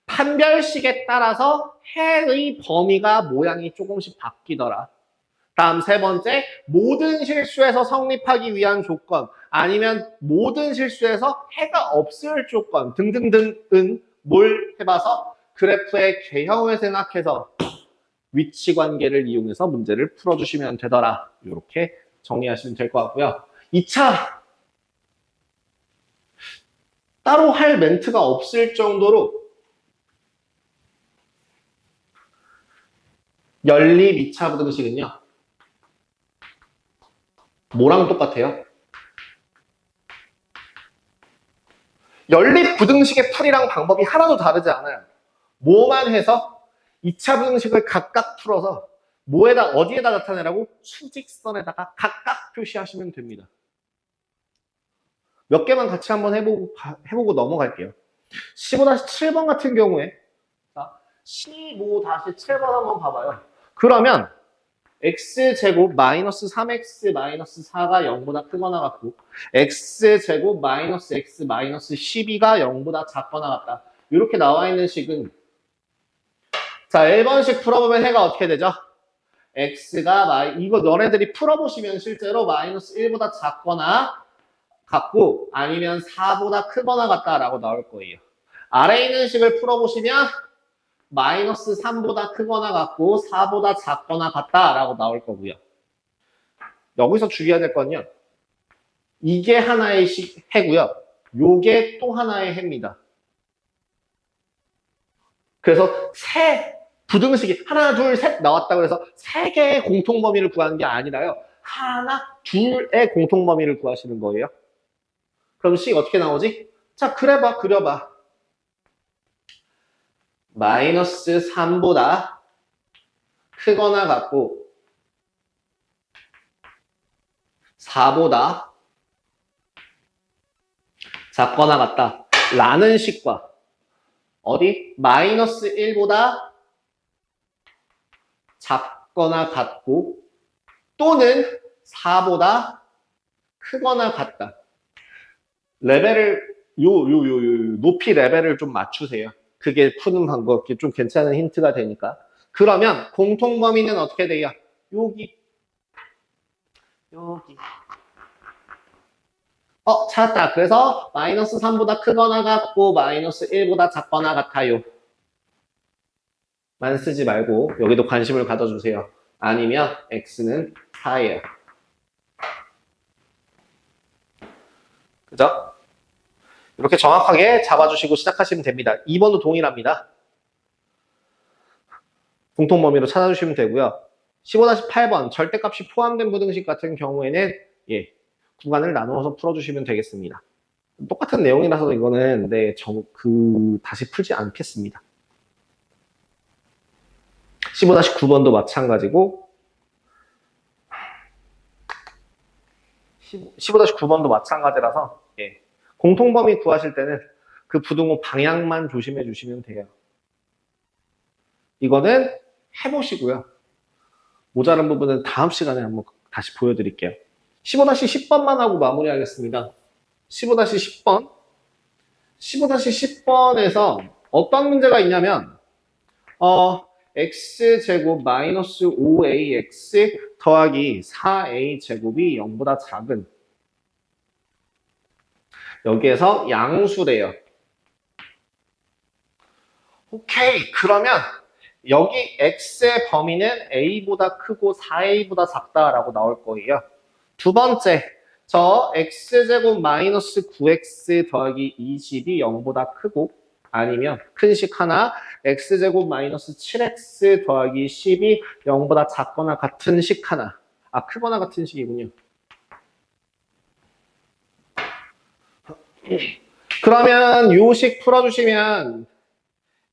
판별식에 따라서 해의 범위가 모양이 조금씩 바뀌더라. 다음 세 번째, 모든 실수에서 성립하기 위한 조건 아니면 모든 실수에서 해가 없을 조건 등등등은 뭘 해봐서 그래프의 개형을 생각해서 위치 관계를 이용해서 문제를 풀어주시면 되더라. 이렇게 정리하시면 될 것 같고요. 2차 따로 할 멘트가 없을 정도로 연립 2차 부등식은요. 뭐랑 똑같아요? 연립 부등식의 풀이랑 방법이 하나도 다르지 않아요. 뭐만 해서 2차 부등식을 각각 풀어서 어디에다 나타내라고? 수직선에다가 각각 표시하시면 됩니다. 몇 개만 같이 한번 해보고 넘어갈게요. 15-7번 같은 경우에 15-7번 한번 봐봐요. 그러면 x제곱 마이너스 3x 마이너스 4가 0보다 크거나 같고 x제곱 마이너스 x 마이너스 12가 0보다 작거나 같다. 이렇게 나와 있는 식은 자 1번씩 풀어보면 해가 어떻게 되죠? x가 이거 너네들이 풀어보시면 실제로 마이너스 1보다 작거나 같고 아니면 4보다 크거나 같다라고 나올 거예요. 아래 있는 식을 풀어보시면 마이너스 3보다 크거나 같고 4보다 작거나 같다라고 나올 거고요. 여기서 주의해야 될 건요. 이게 하나의 해고요. 요게 또 하나의 해입니다. 그래서 부등식이 하나, 둘, 셋 나왔다고 해서 세 개의 공통범위를 구하는 게 아니라요. 하나, 둘의 공통범위를 구하시는 거예요. 그럼 식 어떻게 나오지? 자, 그려봐. 마이너스 3보다 크거나 같고 4보다 작거나 같다 라는 식과 마이너스 1보다 작거나 같고 또는 4보다 크거나 같다. 높이 레벨을 좀 맞추세요. 그게 푸는 방법이 좀 괜찮은 힌트가 되니까. 그러면 공통범위는 어떻게 돼요? 여기. 찾았다. 그래서 마이너스 3보다 크거나 같고 마이너스 1보다 작거나 같아요. 만 쓰지 말고 여기도 관심을 가져주세요. 아니면 x는 4예요. 그죠? 이렇게 정확하게 잡아주시고 시작하시면 됩니다. 2번도 동일합니다. 공통범위로 찾아주시면 되고요. 15-8번 절대값이 포함된 부등식 같은 경우에는 구간을 나누어서 풀어주시면 되겠습니다. 똑같은 내용이라서 이거는 다시 풀지 않겠습니다. 15-9번도 마찬가지고 15-9번도 마찬가지라서 공통범위 구하실 때는 그 부등호 방향만 조심해 주시면 돼요. 이거는 해보시고요. 모자란 부분은 다음 시간에 한번 다시 보여드릴게요. 15-10번만 하고 마무리하겠습니다. 15-10번 15-10번에서 어떤 문제가 있냐면 x제곱 마이너스 5ax 더하기 4a제곱이 0보다 작은 여기에서 양수래요. 오케이. 그러면 여기 x의 범위는 a보다 크고 4a보다 작다라고 나올 거예요. 두 번째, 저 x제곱 마이너스 9x 더하기 20이 0보다 크고 아니면 큰 식 하나 x제곱 마이너스 7x 더하기 10이 0보다 작거나 같은 식 하나. 아, 크거나 같은 식이군요. 그러면 요 식 풀어주시면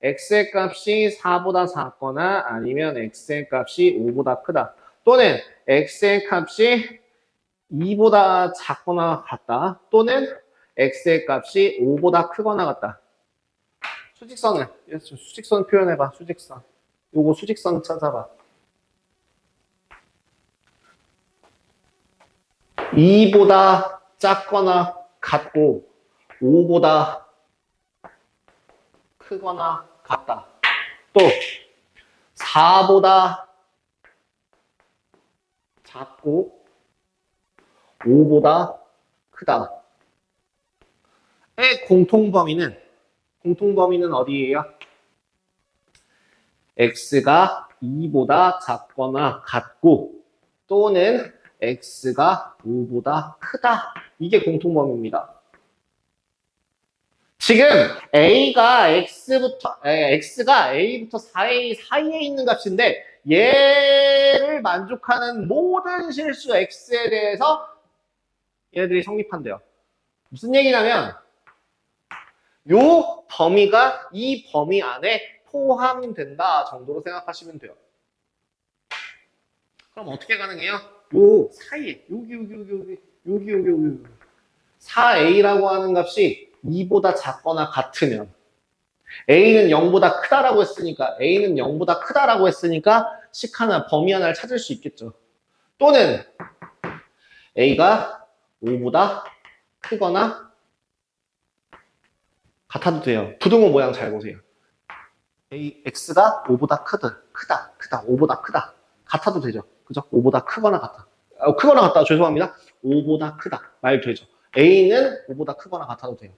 x의 값이 4보다 작거나 아니면 x의 값이 5보다 크다. 또는 x의 값이 2보다 작거나 같다. 또는 x의 값이 5보다 크거나 같다. 수직선 표현해봐. 수직선. 요거 수직선 찾아봐. 2보다 작거나 같고 5보다 크거나 같다. 또 4보다 작고 5보다 크다. 의 공통범위는 어디예요? x가 2보다 작거나 같고 또는 x가 5보다 크다. 이게 공통범위입니다. 지금 x가 a부터 4a 사이에 있는 값인데 얘를 만족하는 모든 실수 x에 대해서 얘네들이 성립한대요. 무슨 얘기냐면 요 범위가 이 범위 안에 포함된다 정도로 생각하시면 돼요. 그럼 어떻게 가능해요? 요 사이에 여기 4a라고 하는 값이 2보다 작거나 같으면 a는 0보다 크다라고 했으니까 식 하나, 범위 하나를 찾을 수 있겠죠. 또는 a가 5보다 크거나 같아도 돼요. 부등호 모양 잘 보세요. x가 5보다 크다. 5보다 크다. 같아도 되죠. 그죠? 5보다 크거나 같다. 크거나 같다. 죄송합니다. 5보다 크다. 말 되죠. a는 5보다 크거나 같아도 돼요.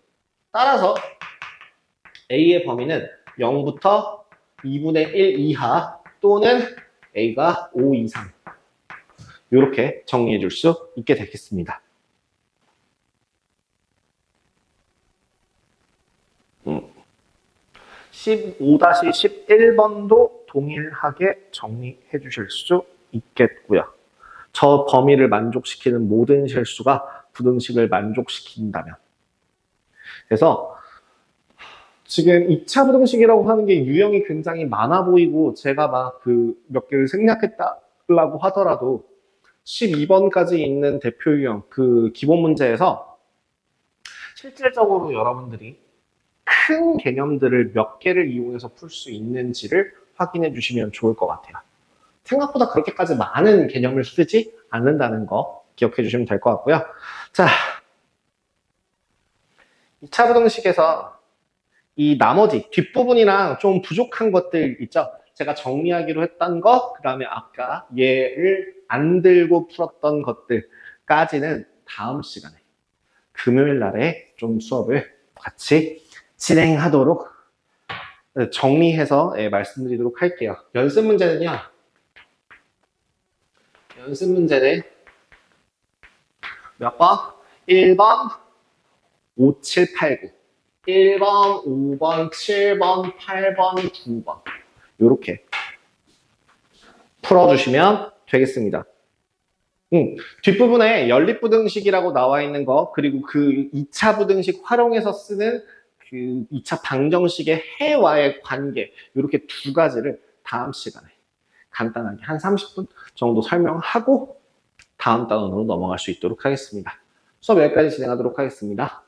따라서 a의 범위는 0부터 2분의 1 이하 또는 a가 5 이상 이렇게 정리해 줄 수 있게 되겠습니다. 15-11번도 동일하게 정리해 주실 수 있겠고요. 저 범위를 만족시키는 모든 실수가 부등식을 만족시킨다면. 그래서 지금 2차 부등식이라고 하는 게 유형이 굉장히 많아 보이고 제가 막 몇 개를 생략했다고 하더라도 12번까지 있는 대표 유형 그 기본 문제에서 실질적으로 여러분들이 큰 개념들을 몇 개를 이용해서 풀 수 있는지를 확인해 주시면 좋을 것 같아요. 생각보다 그렇게까지 많은 개념을 쓰지 않는다는 거 기억해 주시면 될 것 같고요. 자, 2차 부등식에서 이 나머지 뒷부분이랑 좀 부족한 것들 있죠? 제가 정리하기로 했던 거, 그 다음에 아까 얘를 안 들고 풀었던 것들까지는 다음 시간에 금요일 날에 좀 수업을 같이 진행하도록 정리해서 말씀드리도록 할게요. 연습 문제는 1번, 5, 7, 8, 9. 1번, 5번, 7번, 8번, 9번. 이렇게 풀어주시면 되겠습니다. 뒷부분에 연립부등식이라고 나와 있는 거, 그리고 그 2차 부등식 활용해서 쓰는 그 2차 방정식의 해와의 관계, 이렇게 두 가지를 다음 시간에 간단하게 한 30분 정도 설명하고 다음 단원으로 넘어갈 수 있도록 하겠습니다. 수업 여기까지 진행하도록 하겠습니다.